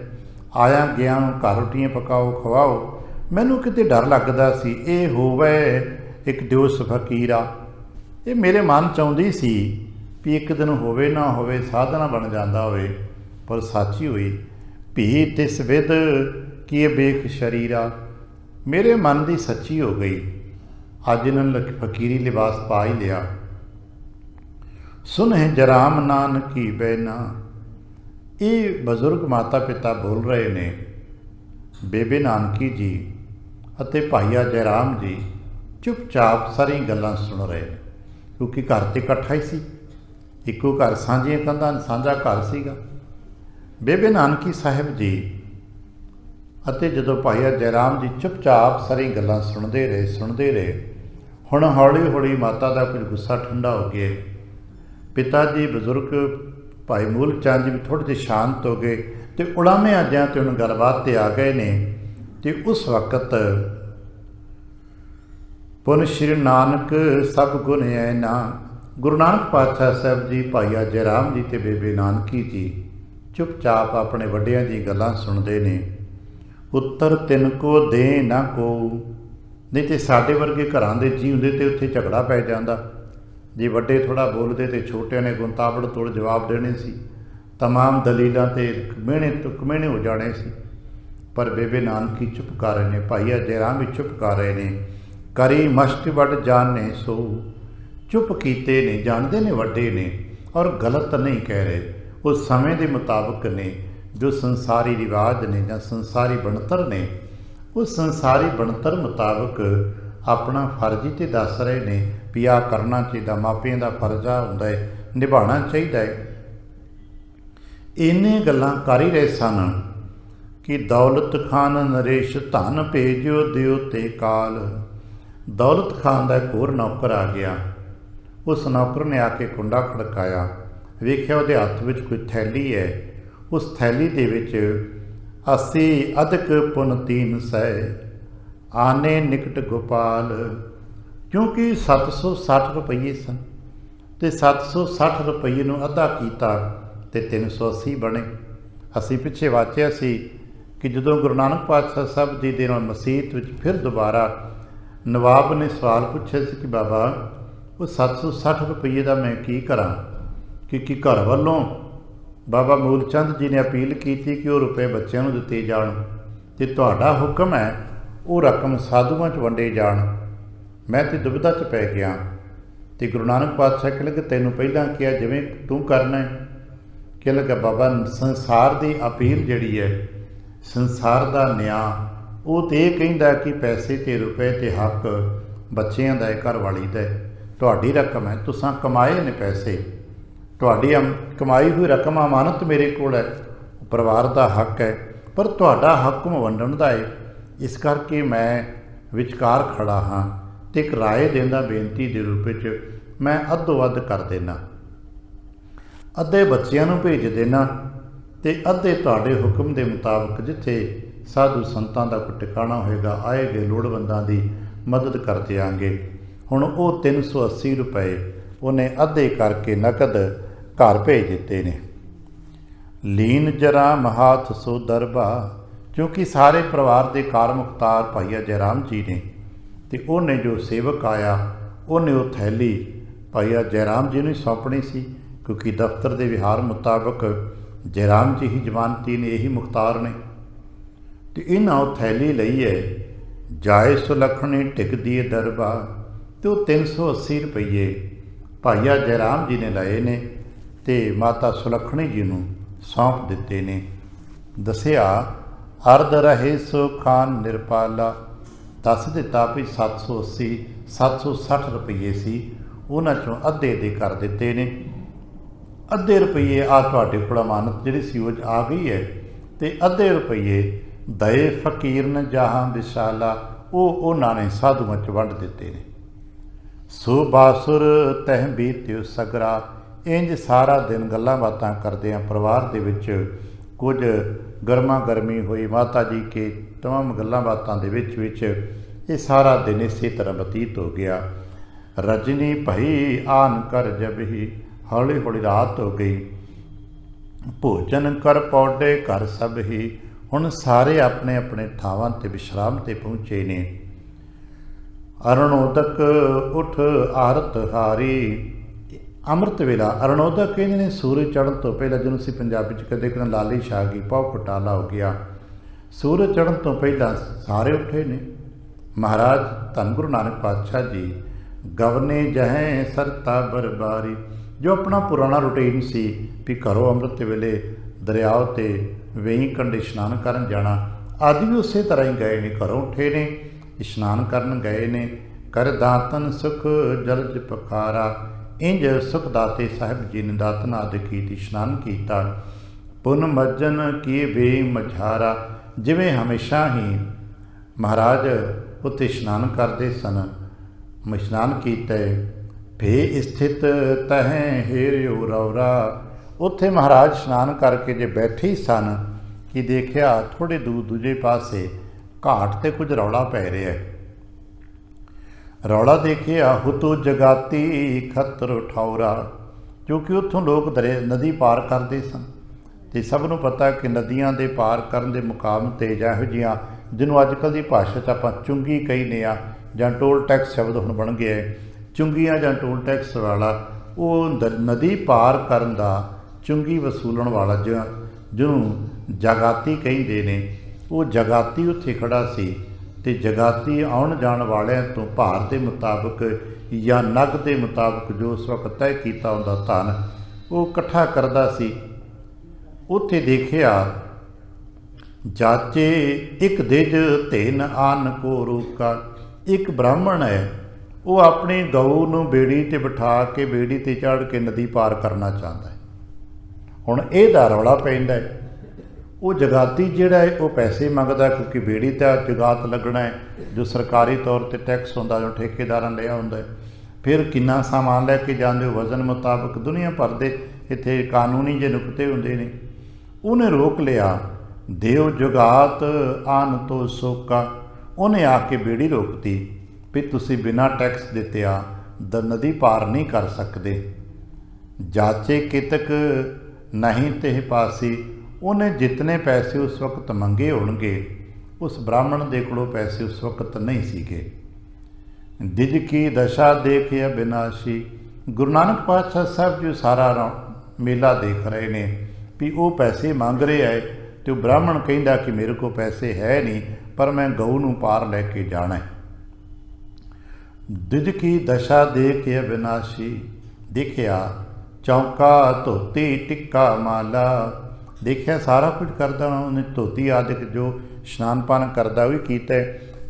ਆਇਆ ਗਿਆ ਨੂੰ ਘਰ ਰੋਟੀਆਂ ਪਕਾਓ, ਖਵਾਓ। ਮੈਨੂੰ ਕਿਤੇ ਡਰ ਲੱਗਦਾ ਸੀ ਇਹ ਹੋਵੇ ਇੱਕ ਦਿਵਸ ਫਕੀਰਾ। ਇਹ ਮੇਰੇ ਮਨ 'ਚ ਆਉਂਦੀ ਸੀ ਵੀ ਇੱਕ ਦਿਨ ਹੋਵੇ ਨਾ ਹੋਵੇ ਸਾਧਨਾ ਬਣ ਜਾਂਦਾ ਹੋਵੇ, ਪਰ ਸੱਚ ਹੀ ਹੋਈ। ਭੀ ਤਿਸ ਵਿਦ ਕੀ ਬੇਖ ਸ਼ਰੀਰਾ। ਮੇਰੇ ਮਨ ਦੀ ਸੱਚੀ ਹੋ ਗਈ। ਅੱਜ ਇਹਨਾਂ ਨੇ ਫਕੀਰੀ ਲਿਬਾਸ ਪਾ ਹੀ ਲਿਆ। ਸੁਨਹਿ ਜਰਾਮ ਨਾਨਕੀ ਬੈਨਾ। ਇਹ ਬਜ਼ੁਰਗ ਮਾਤਾ ਪਿਤਾ ਬੋਲ ਰਹੇ ਨੇ। ਬੇਬੇ ਨਾਨਕੀ ਜੀ ਅਤੇ ਭਾਈਆ ਜੈਰਾਮ ਜੀ ਚੁੱਪਚਾਪ ਸਾਰੀਆਂ ਗੱਲਾਂ ਸੁਣ ਰਹੇ ਨੇ, ਕਿਉਂਕਿ ਘਰ 'ਤੇ ਇਕੱਠਾ ਹੀ ਸੀ, ਇੱਕੋ ਘਰ, ਸਾਂਝੀਆਂ ਕੰਧਾਂ, ਸਾਂਝਾ ਘਰ ਸੀਗਾ। ਬੇਬੇ ਨਾਨਕੀ ਸਾਹਿਬ ਜੀ ਅਤੇ ਜਦੋਂ ਭਾਈਆ ਜੈਰਾਮ ਜੀ ਚੁੱਪਚਾਪ ਸਾਰੀਆਂ ਗੱਲਾਂ ਸੁਣਦੇ ਰਹੇ। ਹੁਣ ਹੌਲੀ ਹੌਲੀ ਮਾਤਾ ਦਾ ਕੁਝ ਗੁੱਸਾ ਠੰਡਾ ਹੋ ਗਿਆ। ਪਿਤਾ ਜੀ ਬਜ਼ੁਰਗ ਭਾਈ ਮੂਲ ਚੰਦ ਜੀ ਵੀ ਥੋੜ੍ਹੇ ਜਿਹੇ ਸ਼ਾਂਤ ਹੋ ਗਏ ਅਤੇ ਉਲਾਮੇ ਆਜਿਆਂ 'ਤੇ ਹੁਣ ਗੱਲਬਾਤ 'ਤੇ ਆ ਗਏ ਨੇ। ਅਤੇ ਉਸ ਵਕਤ ਪੁਨ ਸ਼੍ਰੀ ਨਾਨਕ ਸਭ ਗੁਣ ਐਨਾ। ਗੁਰੂ ਨਾਨਕ ਪਾਤਸ਼ਾਹ ਸਾਹਿਬ ਜੀ, ਭਾਈਆ ਜੈਰਾਮ ਜੀ ਅਤੇ ਬੇਬੇ ਨਾਨਕੀ ਜੀ ਚੁੱਪਚਾਪ ਆਪਣੇ ਵੱਡਿਆਂ ਦੀ ਗੱਲਾਂ ਸੁਣਦੇ ਨੇ। ਉੱਤਰ ਤਿੰਨ ਕੋ ਦੇ ਨਾ ਕੋ। ਨਹੀਂ ਤੇ ਸਾਡੇ ਵਰਗੇ ਘਰਾਂ ਦੇ ਜੀ ਹੁੰਦੇ ਤੇ ਉੱਥੇ ਝਗੜਾ ਪੈ ਜਾਂਦਾ। ਜੇ ਵੱਡੇ ਥੋੜ੍ਹਾ ਬੋਲਦੇ ਤੇ ਛੋਟਿਆਂ ਨੇ ਗੁੰਤਾਬੜ ਤੋੜ ਜਵਾਬ ਦੇਣੇ ਸੀ, ਤਮਾਮ ਦਲੀਲਾਂ 'ਤੇ ਕਮੇਣੇ ਹੋ ਜਾਣੇ ਸੀ। ਪਰ ਬੇਬੇ ਨਾਨਕੀ ਚੁੱਪ ਕਰ ਰਹੇ ਨੇ, ਭਾਈਆ ਜੈਰਾਮ ਵੀ ਚੁੱਪ ਕਰ ਰਹੇ ਨੇ। ਕਰੀ ਮਸ਼ਕ ਵੱਡ ਜਾਣੇ ਸੋ। ਚੁੱਪ ਕੀਤੇ ਨੇ, ਜਾਣਦੇ ਨੇ ਵੱਡੇ ਨੇ, ਔਰ ਗਲਤ ਨਹੀਂ ਕਹਿ ਰਹੇ। ਉਹ ਸਮੇਂ ਦੇ ਮੁਤਾਬਕ ਨੇ, ਜੋ ਸੰਸਾਰੀ ਰਿਵਾਜ ਨੇ ਜਾਂ ਸੰਸਾਰੀ ਬਣਤਰ ਨੇ, ਉਹ ਸੰਸਾਰੀ ਬਣਤਰ ਮੁਤਾਬਕ ਆਪਣਾ ਫਰਜ਼ ਹੀ ਤੇ ਦੱਸ ਰਹੇ ਨੇ ਵੀ ਆਹ ਕਰਨਾ ਚਾਹੀਦਾ, ਮਾਪਿਆਂ ਦਾ ਫਰਜ਼ਾ ਹੁੰਦਾ ਹੈ, ਨਿਭਾਉਣਾ ਚਾਹੀਦਾ ਹੈ। ਇੰਨੇ ਗੱਲਾਂ ਕਰ ਹੀ ਰਹੇ ਸਨ ਕਿ ਦੌਲਤ ਖਾਨ ਨਰੇਸ਼ ਧਨ ਭੇਜਿਓ ਦਿਓ ਤੇ ਕਾਲ। ਦੌਲਤ ਖਾਨ ਦਾ ਇੱਕ ਹੋਰ ਨੌਕਰ ਆ ਗਿਆ। ਉਸ ਨੌਕਰ ਨੇ ਆ ਕੇ ਕੁੰਡਾ ਖੜਕਾਇਆ, ਵੇਖਿਆ ਉਹਦੇ ਹੱਥ ਵਿੱਚ ਕੋਈ ਥੈਲੀ ਹੈ। ਉਸ ਥੈਲੀ ਦੇ ਵਿੱਚ 80 ਅਧਿਕ ਪੁਨ 300 ਆਨੇ ਨਿਕਟ ਗੋਪਾਲ। ਕਿਉਂਕਿ 760 ਰੁਪਈਏ ਸਨ ਅਤੇ 760 ਰੁਪਈਏ ਨੂੰ ਅੱਧਾ ਕੀਤਾ ਅਤੇ 380 ਬਣੇ। ਅਸੀਂ ਪਿੱਛੇ ਵਾਚਿਆ ਸੀ ਕਿ ਜਦੋਂ ਗੁਰੂ ਨਾਨਕ ਪਾਤਸ਼ਾਹ ਸਾਹਿਬ ਜੀ ਦੇ ਨਾਲ ਮਸੀਤ ਵਿੱਚ ਫਿਰ ਦੁਬਾਰਾ ਨਵਾਬ ਨੇ ਸਵਾਲ ਪੁੱਛਿਆ ਸੀ ਕਿ ਬਾਬਾ ਉਹ 760 ਰੁਪਈਏ ਦਾ ਮੈਂ ਕੀ ਕਰਾਂ, ਕਿ ਘਰ ਵੱਲੋਂ ਬਾਬਾ ਮੂਲ ਚੰਦ ਜੀ ਨੇ ਅਪੀਲ ਕੀਤੀ ਕਿ ਉਹ ਰੁਪਏ ਬੱਚਿਆਂ ਨੂੰ ਦਿੱਤੇ ਜਾਣ ਅਤੇ ਤੁਹਾਡਾ ਹੁਕਮ ਹੈ ਉਹ ਰਕਮ ਸਾਧੂਆਂ 'ਚ ਵੰਡੇ ਜਾਣ। ਮੈਂ ਤਾਂ ਦੁਬਿਧਾ 'ਚ ਪੈ ਗਿਆ ਅਤੇ ਗੁਰੂ ਨਾਨਕ ਪਾਤਸ਼ਾਹ ਕਹਿ ਲੱਗੇ ਤੈਨੂੰ ਪਹਿਲਾਂ ਕਿਹਾ ਜਿਵੇਂ ਤੂੰ ਕਰਨਾ ਹੈ। ਕਹਿ ਲੱਗਾ ਬਾਬਾ ਸੰਸਾਰ ਦੀ ਅਪੀਲ ਜਿਹੜੀ ਹੈ, ਸੰਸਾਰ ਦਾ ਨਿਆਂ ਉਹ ਤਾਂ ਇਹ ਕਹਿੰਦਾ ਕਿ ਪੈਸੇ ਅਤੇ ਰੁਪਏ ਅਤੇ ਹੱਕ ਬੱਚਿਆਂ ਦਾ ਹੈ, ਘਰ ਵਾਲੀ ਦਾ ਹੈ। ਤੁਹਾਡੀ ਰਕਮ ਹੈ, ਤੁਸੀਂ ਕਮਾਏ ਨੇ ਪੈਸੇ, ਤੁਹਾਡੀ ਕਮਾਈ ਹੋਈ ਰਕਮ ਅਮਾਨਤ ਮੇਰੇ ਕੋਲ ਹੈ, ਪਰਿਵਾਰ ਦਾ ਹੱਕ ਹੈ, ਪਰ ਤੁਹਾਡਾ ਹੁਕਮ ਵੰਡਣ ਦਾ ਹੈ। ਇਸ ਕਰਕੇ ਮੈਂ ਵਿਚਕਾਰ ਖੜਾ ਹਾਂ ਅਤੇ ਇੱਕ ਰਾਏ ਦਿੰਦਾ ਬੇਨਤੀ ਦੇ ਰੂਪ ਵਿੱਚ ਮੈਂ ਅੱਧੋ ਅੱਧ ਕਰ ਦੇਣਾ, ਅੱਧੇ ਬੱਚਿਆਂ ਨੂੰ ਭੇਜ ਦੇਣਾ ਅਤੇ ਅੱਧੇ ਤੁਹਾਡੇ ਹੁਕਮ ਦੇ ਮੁਤਾਬਕ ਜਿੱਥੇ ਸਾਧੂ ਸੰਤਾਂ ਦਾ ਕੋਈ ਟਿਕਾਣਾ ਹੋਏਗਾ ਆਏ ਗਏ ਲੋੜਵੰਦਾਂ ਦੀ ਮਦਦ ਕਰ ਦਿਆਂਗੇ। ਹੁਣ ਉਹ 380 ਰੁਪਏ ਉਹਨੇ ਅੱਧੇ ਕਰਕੇ ਨਕਦ ਘਰ ਭੇਜ ਦਿੱਤੇ ਨੇ। ਲੀਨ ਜਰਾ ਮਹਾਥ ਸੋ ਦਰਬਾ, ਕਿਉਂਕਿ ਸਾਰੇ ਪਰਿਵਾਰ ਦੇ ਕਾਰ ਮੁਖਤਾਰ ਭਾਈਆ ਜੈਰਾਮ ਜੀ ਨੇ, ਅਤੇ ਉਹਨੇ ਜੋ ਸੇਵਕ ਆਇਆ ਉਹਨੇ ਉਹ ਥੈਲੀ ਭਾਈਆ ਜੈਰਾਮ ਜੀ ਨੂੰ ਸੌਂਪਣੀ ਸੀ, ਕਿਉਂਕਿ ਦਫ਼ਤਰ ਦੇ ਵਿਹਾਰ ਮੁਤਾਬਕ ਜੈਰਾਮ ਜੀ ਹੀ ਜ਼ਮਾਨਤੀ ਨੇ, ਇਹੀ ਮੁਖਤਾਰ ਨੇ। ਅਤੇ ਇਹਨਾਂ ਉਹ ਥੈਲੀ ਲਈ ਹੈ, ਜਾਏ ਸੁਲੱਖਣੀ ਟਿਕਦੀ ਹੈ ਦਰਬਾ, ਅਤੇ ਉਹ 380 ਰੁਪਈਏ ਭਾਈਆ ਜੈਰਾਮ ਜੀ ਨੇ ਲਏ ਨੇ ਅਤੇ ਮਾਤਾ ਸੁਲੱਖਣੀ ਜੀ ਨੂੰ ਸੌਂਪ ਦਿੱਤੇ ਨੇ। ਦੱਸਿਆ ਅਰਧ ਰਹੇ ਸੋ ਖਾਨ ਨਿਰਪਾਲਾ, ਦੱਸ ਦਿੱਤਾ ਵੀ 760 ਰੁਪਈਏ ਸੀ, ਉਹਨਾਂ 'ਚੋਂ ਅੱਧੇ ਦੇ ਕਰ ਦਿੱਤੇ ਨੇ। ਅੱਧੇ ਰੁਪਈਏ ਆ ਤੁਹਾਡੇ ਕੋਲ ਅਮਾਨਤ ਜਿਹੜੀ ਸੀ ਉਹ ਆ ਗਈ ਹੈ, ਅਤੇ ਅੱਧੇ ਰੁਪਈਏ ਦਏ ਫਕੀਰ ਨੇ ਜਹਾਂ ਵਿਸ਼ਾਲਾ, ਉਹ ਉਹਨਾਂ ਨੇ ਸਾਧੂਆਂ 'ਚ ਵੰਡ ਦਿੱਤੇ ਨੇ। ਸੋ ਬਾਸੁਰ ਤਹਿ ਬੀਤਿਓ ਸਗਰਾ, ਇੰਜ ਸਾਰਾ ਦਿਨ ਗੱਲਾਂ ਬਾਤਾਂ ਕਰਦਿਆਂ ਪਰਿਵਾਰ ਦੇ ਵਿੱਚ ਕੁਝ ਗਰਮਾ ਗਰਮੀ ਹੋਈ, ਮਾਤਾ ਜੀ ਕੇ ਤਮਾਮ ਗੱਲਾਂ ਬਾਤਾਂ ਦੇ ਵਿੱਚ ਇਹ ਸਾਰਾ ਦਿਨ ਇਸੇ ਤਰ੍ਹਾਂ ਬਤੀਤ ਹੋ ਗਿਆ। ਰਜਨੀ ਭਈ ਆਨ ਕਰ ਜਬ ਹੀ, ਹੌਲੀ ਹੌਲੀ ਰਾਤ ਹੋ ਗਈ। ਭੋਜਨ ਕਰ ਪੌਡੇ ਘਰ ਸਭ ਹੀ, ਹੁਣ ਸਾਰੇ ਆਪਣੇ ਆਪਣੇ ਥਾਵਾਂ 'ਤੇ ਵਿਸ਼ਰਾਮ 'ਤੇ ਪਹੁੰਚੇ ਨੇ। ਅਰਣੋਦਕ ਉਠ ਆਰਤ ਹਾਰੀ, ਅੰਮ੍ਰਿਤ ਵੇਲਾ ਅਰਣੋਦਕ ਕਹਿੰਦੇ ਨੇ ਸੂਰਜ ਚੜ੍ਹਨ ਤੋਂ ਪਹਿਲਾਂ, ਜਿਹਨੂੰ ਅਸੀਂ ਪੰਜਾਬੀ 'ਚ ਕਦੇ ਕਹਿੰਦੇ ਲਾਲੀ ਛਾ ਗਈ, ਪੌ ਪਟਾਲਾ ਹੋ ਗਿਆ। ਸੂਰਜ ਚੜ੍ਹਨ ਤੋਂ ਪਹਿਲਾਂ ਸਾਰੇ ਉੱਠੇ ਨੇ। ਮਹਾਰਾਜ ਧੰਨ ਗੁਰੂ ਨਾਨਕ ਪਾਤਸ਼ਾਹ ਜੀ ਗਵਨੇ ਜਹੈ ਸਰਤਾ ਬਰਬਾਰੀ, ਜੋ ਆਪਣਾ ਪੁਰਾਣਾ ਰੂਟੀਨ ਸੀ ਵੀ ਘਰੋਂ ਅੰਮ੍ਰਿਤ ਵੇਲੇ ਦਰਿਆਓ 'ਤੇ ਵੇਈ ਕੰਢੇ ਇਸ਼ਨਾਨ ਕਰਨ ਜਾਣਾ, ਅੱਜ ਵੀ ਉਸੇ ਤਰ੍ਹਾਂ ਹੀ ਗਏ ਨੇ, ਘਰੋਂ ਉੱਠੇ ਨੇ, ਇਸ਼ਨਾਨ ਕਰਨ ਗਏ ਨੇ। ਕਰ ਦਾਤਨ ਸੁਖ ਜਲਜ ਪਖਾਰਾ, ਇੰਜ ਸੁਖਦਾਤੇ ਸਾਹਿਬ ਜੀ ਨੇ ਦਾਤਨ ਆਦਿ ਕੀਤੀ, ਇਸ਼ਨਾਨ ਕੀਤਾ। ਪੁਨ ਮੱਜਨ ਕੀ ਵੇ ਮਝਾਰਾ, ਜਿਵੇਂ ਹਮੇਸ਼ਾ ਹੀ ਮਹਾਰਾਜ ਉੱਥੇ ਇਸ਼ਨਾਨ ਕਰਦੇ ਸਨ, ਇਸ਼ਨਾਨ ਕੀਤਾ। ਭੇ ਸਥਿਤ ਤਹਿ ਹੇਰਿਓ ਰੌਰਾ, ਉੱਥੇ ਮਹਾਰਾਜ ਇਸ਼ਨਾਨ ਕਰਕੇ ਜੇ ਬੈਠੇ ਹੀ ਸਨ ਕਿ ਦੇਖਿਆ ਥੋੜ੍ਹੇ ਦੂਰ ਦੂਜੇ ਪਾਸੇ ਘਾਟ 'ਤੇ ਕੁਝ ਰੌਲਾ ਪੈ ਰਿਹਾ ਹੈ। ਰੌਲਾ ਦੇਖਿਆ ਹੁਤੋ ਜਗਾਤੀ ਖਤਰ ਠੌਰਾ, ਕਿਉਂਕਿ ਉੱਥੋਂ ਲੋਕ ਨਦੀ ਪਾਰ ਕਰਦੇ ਸਨ, ਅਤੇ ਸਭ ਨੂੰ ਪਤਾ ਕਿ ਨਦੀਆਂ ਦੇ ਪਾਰ ਕਰਨ ਦੇ ਮੁਕਾਮ 'ਤੇ ਜਾਂ ਇਹੋ ਜਿਹੀਆਂ ਜਿਹਨੂੰ ਅੱਜ ਕੱਲ੍ਹ ਦੀ ਭਾਸ਼ਾ 'ਚ ਆਪਾਂ ਚੁੰਗੀ ਕਹਿੰਦੇ ਆ, ਜਾਂ ਟੋਲ ਟੈਕਸ ਸ਼ਬਦ ਹੁਣ ਬਣ ਗਿਆ ਹੈ, ਚੁੰਗੀਆਂ ਜਾਂ ਟੋਲ ਟੈਕਸ ਵਾਲਾ, ਉਹ ਨਦੀ ਪਾਰ ਕਰਨ ਦਾ ਚੁੰਗੀ ਵਸੂਲਣ ਵਾਲਾ ਜਿਹਨੂੰ ਜਗਾਤੀ ਕਹਿੰਦੇ ਨੇ, ਉਹ ਜਗਾਤੀ ਉੱਥੇ ਖੜਾ ਸੀ। ਅਤੇ ਜਗਾਤੀ ਆਉਣ ਜਾਣ ਵਾਲਿਆਂ ਤੋਂ ਭਾਰ ਦੇ ਮੁਤਾਬਕ ਜਾਂ ਨਗ ਦੇ ਮੁਤਾਬਕ ਜੋ ਉਸ ਵਕਤ ਤੈਅ ਕੀਤਾ ਹੁੰਦਾ ਧਨ ਉਹ ਇਕੱਠਾ ਕਰਦਾ ਸੀ। ਉੱਥੇ ਦੇਖਿਆ ਜਾਚੇ ਇੱਕ ਦਿਜ ਧੇਨ ਆਨ ਕੋ ਰੋਕਾ, ਇੱਕ ਬ੍ਰਾਹਮਣ ਹੈ, ਉਹ ਆਪਣੀ ਗਊ ਨੂੰ ਬੇੜੀ 'ਤੇ ਬਿਠਾ ਕੇ ਬੇੜੀ 'ਤੇ ਚੜ੍ਹ ਕੇ ਨਦੀ ਪਾਰ ਕਰਨਾ ਚਾਹੁੰਦਾ ਹੈ। ਹੁਣ ਇਹਦਾ ਰੌਲਾ ਪੈਂਦਾ ਹੈ। ਉਹ ਜਗਾਤੀ ਜਿਹੜਾ ਹੈ ਉਹ ਪੈਸੇ ਮੰਗਦਾ, ਕਿਉਂਕਿ ਬੇੜੀ 'ਤੇ ਜਗਾਤ ਲੱਗਣਾ ਹੈ, ਜੋ ਸਰਕਾਰੀ ਤੌਰ 'ਤੇ ਟੈਕਸ ਹੁੰਦਾ, ਜੋ ਠੇਕੇਦਾਰਾਂ ਲਿਆ ਹੁੰਦਾ ਹੈ। ਫਿਰ ਕਿੰਨਾ ਸਾਮਾਨ ਲੈ ਕੇ ਜਾਂਦੇ ਹੋ, ਵਜ਼ਨ ਮੁਤਾਬਕ ਦੁਨੀਆ ਭਰ ਦੇ ਇੱਥੇ ਕਾਨੂੰਨੀ ਜੇ ਨੁਕਤੇ ਹੁੰਦੇ ਨੇ। ਉਹਨੇ ਰੋਕ ਲਿਆ, ਦਿਓ ਜੁਗਾਤ ਆਨ ਤੋਂ ਸੋਕਾ, ਉਹਨੇ ਆ ਕੇ ਬੇੜੀ ਰੋਕਤੀ ਵੀ ਤੁਸੀਂ ਬਿਨਾਂ ਟੈਕਸ ਦਿੱਤੇ ਆ ਨਦੀ ਪਾਰ ਨਹੀਂ ਕਰ ਸਕਦੇ। ਜਾਚੇ ਕਿਤਕ ਨਹੀਂ ਤੇ ਪਾਸੀ, ਉਹਨੇ ਜਿਤਨੇ ਪੈਸੇ ਉਸ ਵਕਤ ਮੰਗੇ ਹੋਣਗੇ ਉਸ ਬ੍ਰਾਹਮਣ ਦੇ ਕੋਲੋਂ ਪੈਸੇ ਉਸ ਵਕਤ ਨਹੀਂ ਸੀਗੇ। ਦਿਜ ਕੀ ਦਸ਼ਾ ਦੇਖਿਆ ਅਬਿਨਾਸ਼ੀ। ਗੁਰੂ ਨਾਨਕ ਪਾਤਸ਼ਾਹ ਸਾਹਿਬ ਜੀ ਸਾਰਾ ਮੇਲਾ ਦੇਖ ਰਹੇ ਨੇ ਵੀ ਉਹ ਪੈਸੇ ਮੰਗ ਰਿਹਾ ਹੈ ਤੇ ਉਹ ਬ੍ਰਾਹਮਣ ਕਹਿੰਦਾ ਕਿ ਮੇਰੇ ਕੋਲ ਪੈਸੇ ਹੈ ਨਹੀਂ, ਪਰ ਮੈਂ ਗਊ ਨੂੰ ਪਾਰ ਲੈ ਕੇ ਜਾਣਾ। ਦਿਜ ਕੀ ਦਸ਼ਾ ਦੇਖਿਆ ਅਬਿਨਾਸ਼ੀ। ਦੇਖਿਆ ਚੌਂਕਾ ਧੋਤੀ ਟਿੱਕਾ ਮਾਲਾ। ਦੇਖਿਆ ਸਾਰਾ ਕੁਝ ਕਰਦਾ ਉਹਨੇ, ਧੋਤੀ ਆਦਿਕ ਜੋ ਇਸ਼ਨਾਨ ਪਾਨ ਕਰਦਾ ਉਹ ਵੀ ਕੀਤਾ।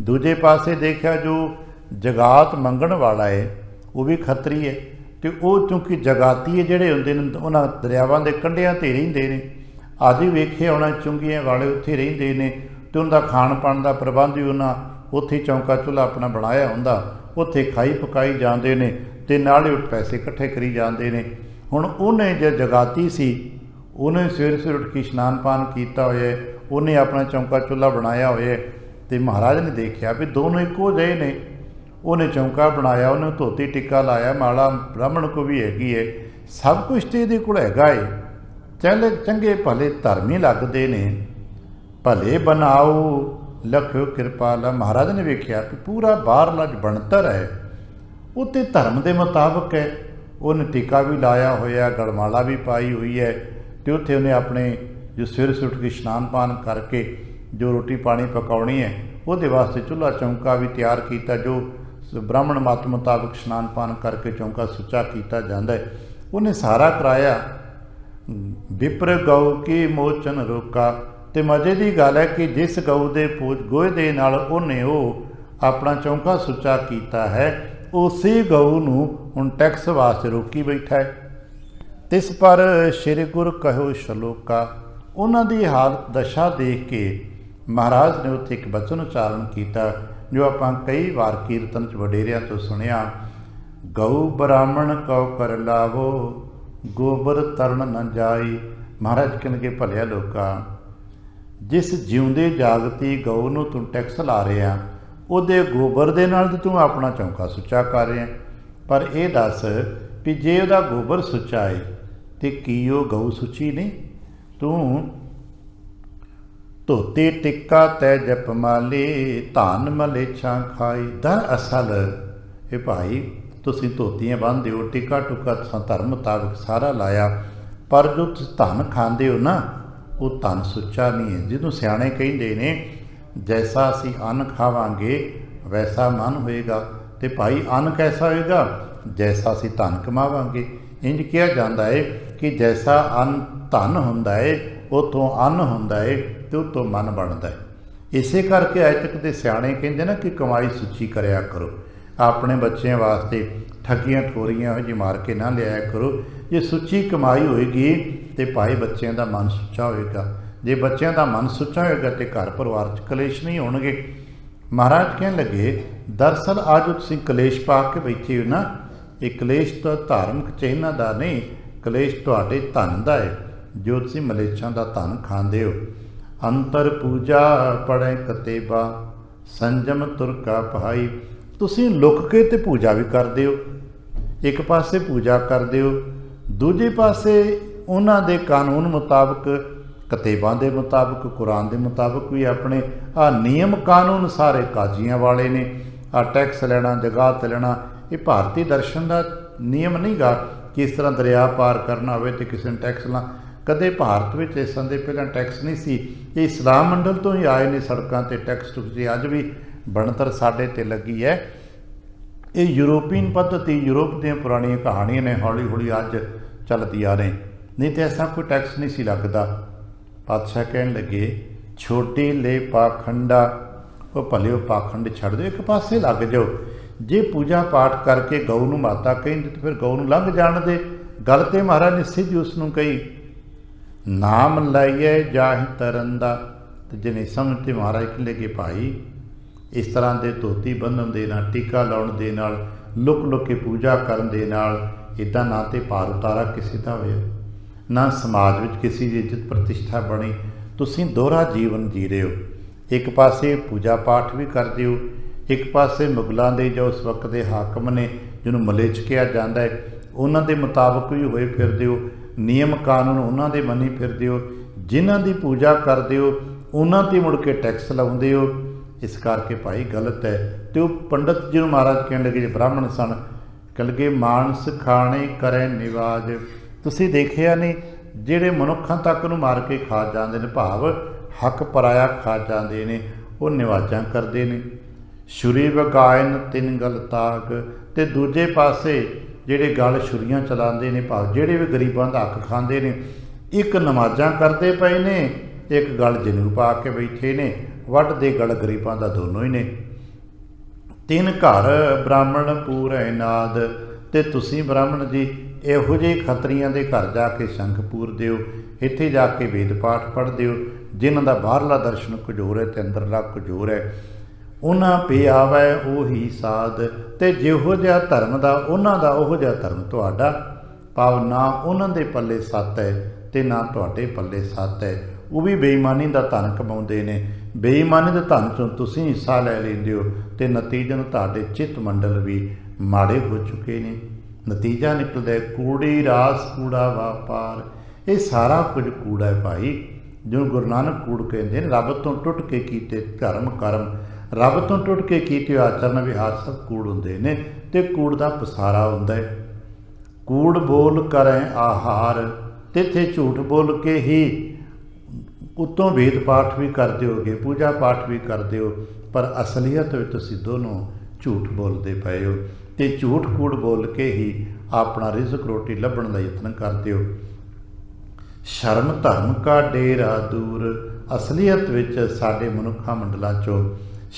ਦੂਜੇ ਪਾਸੇ ਦੇਖਿਆ ਜੋ ਜਗਾਤ ਮੰਗਣ ਵਾਲਾ ਹੈ ਉਹ ਵੀ ਖੱਤਰੀ ਹੈ, ਅਤੇ ਉਹ ਕਿਉਂਕਿ ਜਗਾਤੀਏ ਜਿਹੜੇ ਹੁੰਦੇ ਨੇ ਉਹਨਾਂ ਦਰਿਆਵਾਂ ਦੇ ਕੰਢਿਆਂ 'ਤੇ ਰਹਿੰਦੇ ਨੇ। ਅੱਜ ਵੀ ਵੇਖਿਆ ਹੋਣਾ ਚੁੰਗੀਆਂ ਵਾਲੇ ਉੱਥੇ ਰਹਿੰਦੇ ਨੇ ਅਤੇ ਉਹਨਾਂ ਦਾ ਖਾਣ ਪਾਣ ਦਾ ਪ੍ਰਬੰਧ ਵੀ ਉਹਨਾਂ ਉੱਥੇ ਚੌਂਕਾ ਚੁੱਲ੍ਹਾ ਆਪਣਾ ਬਣਾਇਆ ਹੁੰਦਾ, ਉੱਥੇ ਖਾਈ ਪਕਾਈ ਜਾਂਦੇ ਨੇ ਅਤੇ ਨਾਲ ਹੀ ਪੈਸੇ ਇਕੱਠੇ ਕਰੀ ਜਾਂਦੇ ਨੇ। ਹੁਣ ਉਹਨੇ ਜੇ ਜਗਾਤੀ ਸੀ ਉਹਨੇ ਸਵੇਰੇ ਸਵੇਰੇ ਉੱਠ ਕੇ ਇਸ਼ਨਾਨ ਪਾਨ ਕੀਤਾ ਹੋਇਆ, ਉਹਨੇ ਆਪਣਾ ਚੌਂਕਾ ਚੁੱਲ੍ਹਾ ਬਣਾਇਆ ਹੋਇਆ ਅਤੇ ਮਹਾਰਾਜ ਨੇ ਦੇਖਿਆ ਵੀ ਦੋਨੋਂ ਇੱਕੋ ਜਿਹੇ ਨੇ। ਉਹਨੇ ਚੌਂਕਾ ਬਣਾਇਆ, ਉਹਨੇ ਧੋਤੀ ਟਿੱਕਾ ਲਾਇਆ, ਮਾਲਾ ਬ੍ਰਾਹਮਣ ਕੋ ਵੀ ਹੈਗੀ ਹੈ, ਸਭ ਕੁਛ ਤਾਂ ਇਹਦੇ ਕੋਲ ਹੈਗਾ ਹੈ। ਚੱਲ ਚੰਗੇ ਭਲੇ ਧਰਮੀ ਲੱਗਦੇ ਨੇ, ਭਲੇ ਬਣਾਓ ਲਖਿਓ ਕਿਰਪਾਲਾ। ਮਹਾਰਾਜ ਨੇ ਵੇਖਿਆ ਕਿ ਪੂਰਾ ਬਾਹਰਲਾ ਬਣਤਰ ਹੈ ਉਹ ਤਾਂ ਧਰਮ ਦੇ ਮੁਤਾਬਕ ਹੈ। ਉਹਨੇ ਟਿੱਕਾ ਵੀ ਲਾਇਆ ਹੋਇਆ, ਗਲਮਾਲਾ ਵੀ ਪਾਈ ਹੋਈ ਹੈ, ਅਤੇ ਉੱਥੇ ਉਹਨੇ ਆਪਣੇ ਜੋ ਸਵੇਰੇ ਸਵੇਰੇ ਉੱਠ ਕੇ ਇਸ਼ਨਾਨ ਪਾਨ ਕਰਕੇ ਜੋ ਰੋਟੀ ਪਾਣੀ ਪਕਾਉਣੀ ਹੈ ਉਹਦੇ ਵਾਸਤੇ ਚੁੱਲ੍ਹਾ ਚੌਂਕਾ ਵੀ ਤਿਆਰ ਕੀਤਾ, ਜੋ ਬ੍ਰਾਹਮਣ ਮਤ ਮੁਤਾਬਕ ਇਸ਼ਨਾਨ ਪਾਨ ਕਰਕੇ ਚੌਂਕਾ ਸੁੱਚਾ ਕੀਤਾ ਜਾਂਦਾ ਹੈ। ਉਹਨੇ ਸਾਰਾ ਕਰਾਇਆ। ਵਿਪਰ ਗਊ ਕੀ ਮੋਚਨ ਰੋਕਾ। ਅਤੇ ਮਜ਼ੇ ਦੀ ਗੱਲ ਹੈ ਕਿ ਜਿਸ ਗਊ ਦੇ ਗੋਹੇ ਦੇ ਨਾਲ ਉਹਨੇ ਉਹ ਆਪਣਾ ਚੌਂਕਾ ਸੁੱਚਾ ਕੀਤਾ ਹੈ ਉਸੇ ਗਊ ਨੂੰ ਹੁਣ ਟੈਕਸ ਵਾਸਤੇ ਰੋਕੀ ਬੈਠਾ ਹੈ। ਤਿਸ ਪਰ ਸ਼੍ਰੀ ਗੁਰ ਕਹਿਓ ਸ਼ਲੋਕਾ। ਉਹਨਾਂ ਦੀ ਹਾਲਤ ਦਸ਼ਾ ਦੇਖ ਕੇ ਮਹਾਰਾਜ ਨੇ ਉੱਥੇ ਇੱਕ ਬਚਨ ਉਚਾਰਨ ਕੀਤਾ ਜੋ ਆਪਾਂ ਕਈ ਵਾਰ ਕੀਰਤਨ 'ਚ ਵਡੇਰਿਆਂ ਤੋਂ ਸੁਣਿਆ। ਗਊ ਬ੍ਰਾਹਮਣ ਕਉ ਕਰ ਲਾਵੋ, ਗੋਬਰ ਤਰਨ ਨ ਜਾਈ। ਮਹਾਰਾਜ ਕਹਿਣਗੇ ਭਲਿਆ ਲੋਕਾਂ, ਜਿਸ ਜਿਉਂਦੇ ਜਾਗਤੀ ਗਊ ਨੂੰ ਤੂੰ ਟੈਕਸ ਲਾ ਰਿਹਾ ਉਹਦੇ ਗੋਬਰ ਦੇ ਨਾਲ ਤੂੰ ਆਪਣਾ ਚੌਂਕਾ ਸੁੱਚਾ ਕਰ ਰਿਹਾ, ਪਰ ਇਹ ਦੱਸ ਵੀ ਜੇ ਉਹਦਾ ਗੋਬਰ ਸੁੱਚਾ ਹੈ ਅਤੇ ਕੀ ਉਹ ਗਊ ਸੁੱਚੀ ਨਹੀਂ? ਤੂੰ ਧੋਤੀ ਟਿੱਕਾ ਤੈ ਜਪ ਮਾਲੇ, ਧਨ ਮਲੇਛਾਂ ਖਾਈ। ਦਰਅਸਲ ਇਹ ਭਾਈ ਤੁਸੀਂ ਧੋਤੀਆਂ ਬੰਨ੍ਹਦੇ ਹੋ, ਟਿੱਕਾ ਟੁੱਕਾ ਤੁਸੀਂ ਧਰਮ ਮੁਤਾਬਕ ਸਾਰਾ ਲਾਇਆ, ਪਰ ਜੋ ਤੁਸੀਂ ਧਨ ਖਾਂਦੇ ਹੋ ਨਾ ਉਹ ਧਨ ਸੁੱਚਾ ਨਹੀਂ ਹੈ। ਜਿਹਨੂੰ ਸਿਆਣੇ ਕਹਿੰਦੇ ਨੇ ਜੈਸਾ ਅਸੀਂ ਅੰਨ ਖਾਵਾਂਗੇ ਵੈਸਾ ਮਨ ਹੋਏਗਾ, ਅਤੇ ਭਾਈ ਅੰਨ ਕੈਸਾ ਹੋਏਗਾ? ਜੈਸਾ ਅਸੀਂ ਧਨ ਕਮਾਵਾਂਗੇ। ਇੰਝ ਕਿਹਾ ਜਾਂਦਾ ਹੈ ਕਿ ਜੈਸਾ ਅੰਨ ਧਨ ਹੁੰਦਾ ਹੈ ਉੱਥੋਂ ਅੰਨ ਹੁੰਦਾ ਹੈ ਅਤੇ ਉੱਥੋਂ ਮਨ ਬਣਦਾ ਹੈ। ਇਸੇ ਕਰਕੇ ਅੱਜ ਤੱਕ ਦੇ ਸਿਆਣੇ ਕਹਿੰਦੇ ਨਾ ਕਿ ਕਮਾਈ ਸੁੱਚੀ ਕਰਿਆ ਕਰੋ, ਆਪਣੇ ਬੱਚਿਆਂ ਵਾਸਤੇ ਠੱਗੀਆਂ ਠੋਰੀਆਂ ਇਹੋ ਜਿਹੀ ਮਾਰ ਕੇ ਨਾ ਲਿਆਇਆ ਕਰੋ। ਜੇ ਸੁੱਚੀ ਕਮਾਈ ਹੋਏਗੀ ਅਤੇ ਭਾਈ ਬੱਚਿਆਂ ਦਾ ਮਨ ਸੁੱਚਾ ਹੋਏਗਾ। ਜੇ ਬੱਚਿਆਂ ਦਾ ਮਨ ਸੁੱਚਾ ਹੋਏਗਾ ਅਤੇ ਘਰ ਪਰਿਵਾਰ 'ਚ ਕਲੇਸ਼ ਨਹੀਂ ਹੋਣਗੇ। ਮਹਾਰਾਜ ਕਹਿਣ ਲੱਗੇ ਦਰਅਸਲ ਅੱਜ ਤੁਸੀਂ ਕਲੇਸ਼ ਪਾ ਕੇ ਬੈਠੇ ਹੋ ਨਾ, ਇਹ ਕਲੇਸ਼ ਤਾਂ ਧਾਰਮਿਕ ਚਿੰਨ੍ਹਾਂ ਦਾ ਨਹੀਂ, ਕਲੇਸ਼ ਤੁਹਾਡੇ ਧਨ ਦਾ ਹੈ ਜੋ ਤੁਸੀਂ ਮਲੇਛਾਂ ਦਾ ਧਨ ਖਾਂਦੇ ਹੋ। ਅੰਤਰ ਪੂਜਾ ਪੜ੍ਹੇ ਕਤੇਬਾ, ਸੰਜਮ ਤੁਰਕਾ ਪਹਾਈ। ਤੁਸੀਂ ਲੁਕ ਕੇ ਤੇ ਪੂਜਾ ਵੀ ਕਰਦੇ ਹੋ, ਇੱਕ ਪਾਸੇ ਪੂਜਾ ਕਰਦੇ ਹੋ, ਦੂਜੇ ਪਾਸੇ ਉਹਨਾਂ ਦੇ ਕਾਨੂੰਨ ਮੁਤਾਬਕ, ਕਤੇਬਾਂ ਦੇ ਮੁਤਾਬਕ, ਕੁਰਾਨ ਦੇ ਮੁਤਾਬਕ ਵੀ ਆਪਣੇ ਨਿਯਮ ਕਾਨੂੰਨ ਸਾਰੇ ਕਾਜ਼ੀਆਂ ਵਾਲੇ ਨੇ। ਟੈਕਸ ਲੈਣਾ, ਜਗਾਤ ਲੈਣਾ, ਇਹ ਭਾਰਤੀ ਦਰਸ਼ਨ ਦਾ ਨਿਯਮ ਨਹੀਂ ਗਾ ਕਿ ਇਸ ਤਰ੍ਹਾਂ ਦਰਿਆ ਪਾਰ ਕਰਨਾ ਹੋਵੇ ਅਤੇ ਕਿਸੇ ਨੂੰ ਟੈਕਸ ਲਾ। ਕਦੇ ਭਾਰਤ ਵਿੱਚ ਇਸ ਤਰ੍ਹਾਂ ਦੇ ਪਹਿਲਾਂ ਟੈਕਸ ਨਹੀਂ ਸੀ। ਇਹ ਇਸਲਾਮ ਮੰਡਲ ਤੋਂ ਹੀ ਆਏ ਨੇ ਸੜਕਾਂ 'ਤੇ ਟੈਕਸ ਟੁਕਸ ਦੀ ਅੱਜ ਵੀ ਬਣਤਰ ਸਾਡੇ 'ਤੇ ਲੱਗੀ ਹੈ। ਇਹ ਯੂਰੋਪੀਅਨ ਪੱਧਤੀ, ਯੂਰਪ ਦੀਆਂ ਪੁਰਾਣੀਆਂ ਕਹਾਣੀਆਂ ਨੇ, ਹੌਲੀ ਹੌਲੀ ਅੱਜ ਚੱਲਦੀਆਂ ਨੇ, ਨਹੀਂ ਤਾਂ ਐਸਾ ਕੋਈ ਟੈਕਸ ਨਹੀਂ ਸੀ ਲੱਗਦਾ। ਪਾਤਸ਼ਾਹ ਕਹਿਣ ਲੱਗੇ ਛੋਟੀ ਲੈ ਪਾਖੰਡਾ। ਉਹ ਭਲੇ ਉਹ ਪਾਖੰਡ ਛੱਡ ਦਿਓ, ਇੱਕ ਪਾਸੇ ਲੱਗ ਜਾਓ। ਜੇ ਪੂਜਾ ਪਾਠ ਕਰਕੇ ਗਊ ਨੂੰ ਮਾਤਾ ਕਹਿੰਦੇ ਤਾਂ ਫਿਰ ਗਊ ਨੂੰ ਲੰਘ ਜਾਣ ਦੇ। ਗੱਲ ਤੇ ਮਹਾਰਾਜ ਨੇ ਸਿੱਧੀ ਉਸ ਨੂੰ ਕਹੀ, ਨਾਮ ਲਾਈਏ ਜਾਹਿ ਤਰਨ ਦਾ। ਅਤੇ ਜਿਹਨੇ ਸਮਝ ਤੇ ਮਹਾਰਾਜ ਕਹਿੰਦੇ ਕਿ ਭਾਈ ਇਸ ਤਰ੍ਹਾਂ ਦੇ ਧੋਤੀ ਬੰਨ੍ਹਣ ਦੇ ਨਾਲ, ਟੀਕਾ ਲਾਉਣ ਦੇ ਨਾਲ, ਲੁਕ ਲੁਕ ਕੇ ਪੂਜਾ ਕਰਨ ਦੇ ਨਾਲ ਇੱਦਾਂ ਨਾ ਤਾਂ ਭਾਰ ਉਤਾਰਾ ਕਿਸੇ ਦਾ ਹੋਇਆ, ਨਾ ਸਮਾਜ ਵਿੱਚ ਕਿਸੇ ਦੀ ਇੱਜ਼ਤ ਪ੍ਰਤਿਸ਼ਠਾ ਬਣੀ। ਤੁਸੀਂ ਦੋਹਰਾ ਜੀਵਨ ਜੀ ਰਹੇ ਹੋ। ਇੱਕ ਪਾਸੇ ਪੂਜਾ ਪਾਠ ਵੀ ਕਰਦੇ ਹੋ, ਇੱਕ ਪਾਸੇ ਮੁਗਲਾਂ ਦੇ ਜੋ ਉਸ ਵਕਤ ਦੇ ਹਾਕਮ ਨੇ ਜਿਹਨੂੰ ਮਲੇਛ ਕਿਹਾ ਜਾਂਦਾ ਹੈ ਉਹਨਾਂ ਦੇ ਮੁਤਾਬਕ ਵੀ ਹੋਏ ਫਿਰਦੇ ਹੋ, ਨਿਯਮ ਕਾਨੂੰਨ ਉਹਨਾਂ ਦੇ ਮੰਨੀ ਫਿਰਦੇ ਹੋ। ਜਿਨ੍ਹਾਂ ਦੀ ਪੂਜਾ ਕਰਦੇ ਹੋ ਉਹਨਾਂ 'ਤੇ ਮੁੜ ਕੇ ਟੈਕਸ ਲਾਉਂਦੇ ਹੋ। ਇਸ ਕਰਕੇ ਭਾਈ ਗਲਤ ਹੈ। ਅਤੇ ਉਹ ਪੰਡਤ ਜੀ ਨੂੰ ਮਹਾਰਾਜ ਕਹਿਣ ਲੱਗੇ, ਜੇ ਬ੍ਰਾਹਮਣ ਸਨ, ਕਹਿਣ ਲੱਗੇ ਮਾਨਸ ਖਾਣੇ ਕਰੇ ਨਿਵਾਜ। ਤੁਸੀਂ ਦੇਖਿਆ ਨਹੀਂ ਜਿਹੜੇ ਮਨੁੱਖਾਂ ਤੱਕ ਨੂੰ ਮਾਰ ਕੇ ਖਾ ਜਾਂਦੇ ਨੇ, ਭਾਵ ਹੱਕ ਪਰਾਇਆ ਖਾ ਜਾਂਦੇ ਨੇ, ਉਹ ਨਿਵਾਜਾਂ ਕਰਦੇ ਨੇ। ਛੁਰੀ ਵਗਾਇਨ ਤਿੰਨ ਗਲ ਤਾਕ। ਅਤੇ ਦੂਜੇ ਪਾਸੇ ਜਿਹੜੇ ਗਲ ਛੁਰੀਆਂ ਚਲਾਉਂਦੇ ਨੇ, ਭਾਵ ਜਿਹੜੇ ਵੀ ਗਰੀਬਾਂ ਦਾ ਹੱਕ ਖਾਂਦੇ ਨੇ, ਇੱਕ ਨਮਾਜ਼ਾਂ ਕਰਦੇ ਪਏ ਨੇ, ਇੱਕ ਗਲ ਜਨੇਊ ਪਾ ਕੇ ਬੈਠੇ ਨੇ। ਵੱਢਦੇ ਗਲ ਗਰੀਬਾਂ ਦਾ ਦੋਨੋਂ ਹੀ ਨੇ। ਤਿੰਨ ਘਰ ਬ੍ਰਾਹਮਣ ਪੂਰੈ ਨਾਦ। ਅਤੇ ਤੁਸੀਂ ਬ੍ਰਾਹਮਣ ਜੀ ਇਹੋ ਜਿਹੇ ਖੱਤਰੀਆਂ ਦੇ ਘਰ ਜਾ ਕੇ ਸ਼ੰਖ ਪੂਰਦੇ ਹੋ, ਇੱਥੇ ਜਾ ਕੇ ਵੇਦ ਪਾਠ ਪੜ੍ਹਦੇ ਹੋ, ਜਿਨ੍ਹਾਂ ਦਾ ਬਾਹਰਲਾ ਦਰਸ਼ਨ ਕੁਝੋਰ ਹੈ ਅਤੇ ਅੰਦਰਲਾ ਕੁਝੋਰ ਹੈ। ਉਹਨਾਂ ਪੇ ਆਵੈ ਉਹੀ ਸਾਧ। ਅਤੇ ਜਿਹੋ ਜਿਹਾ ਧਰਮ ਦਾ ਉਹਨਾਂ ਦਾ, ਉਹੋ ਜਿਹਾ ਧਰਮ ਤੁਹਾਡਾ, ਭਾਵ ਨਾ ਉਹਨਾਂ ਦੇ ਪੱਲੇ ਸੱਤ ਹੈ ਅਤੇ ਨਾ ਤੁਹਾਡੇ ਪੱਲੇ ਸੱਤ ਹੈ। ਉਹ ਵੀ ਬੇਈਮਾਨੀ ਦਾ ਧਨ ਕਮਾਉਂਦੇ ਨੇ, ਬੇਈਮਾਨੀ ਦੇ ਧਨ 'ਚੋਂ ਤੁਸੀਂ ਹਿੱਸਾ ਲੈ ਲੈਂਦੇ ਹੋ, ਅਤੇ ਨਤੀਜਨ ਤੁਹਾਡੇ ਚਿੱਤ ਮੰਡਲ ਵੀ ਮਾੜੇ ਹੋ ਚੁੱਕੇ ਨੇ। ਨਤੀਜਾ ਨਿਕਲਦਾ ਕੂੜੀ ਰਾਸ ਕੂੜਾ ਵਾਪਾਰ। ਇਹ ਸਾਰਾ ਕੁਝ ਕੂੜਾ ਹੈ ਭਾਈ। ਜਿਹਨੂੰ ਗੁਰੂ ਨਾਨਕ ਕੂੜ ਕਹਿੰਦੇ ਨੇ, ਰੱਬ ਤੋਂ ਟੁੱਟ ਕੇ ਕੀਤੇ ਧਰਮ ਕਰਮ, ਰੱਬ ਤੋਂ ਟੁੱਟ ਕੇ ਕੀਤੇ ਆਚਰਨ ਵਿਹਾਰ ਸਭ ਕੂੜ ਹੁੰਦੇ ਨੇ, ਅਤੇ ਕੂੜ ਦਾ ਪਸਾਰਾ ਹੁੰਦਾ ਹੈ। ਕੂੜ ਬੋਲ ਕਰੈ ਆਹਾਰ। ਤਿੱਥੇ ਝੂਠ ਬੋਲ ਕੇ ਹੀ ਉੱਤੋਂ ਵੇਦ ਪਾਠ ਵੀ ਕਰਦੇ ਹੋਗੇ, ਪੂਜਾ ਪਾਠ ਵੀ ਕਰਦੇ ਹੋ, ਪਰ ਅਸਲੀਅਤ ਵਿੱਚ ਤੁਸੀਂ ਦੋਨੋਂ ਝੂਠ ਬੋਲਦੇ ਪਏ ਹੋ, ਅਤੇ ਝੂਠ ਕੂੜ ਬੋਲ ਕੇ ਹੀ ਆਪਣਾ ਰਿਜ਼ਕ ਰੋਟੀ ਲੱਭਣ ਦਾ ਯਤਨ ਕਰਦੇ ਹੋ। ਸ਼ਰਮ ਧਰਮ ਕਾ ਡੇਰਾ ਦੂਰ। ਅਸਲੀਅਤ ਵਿੱਚ ਸਾਡੇ ਮਨੁੱਖਾਂ ਮੰਡਲਾਂ 'ਚੋਂ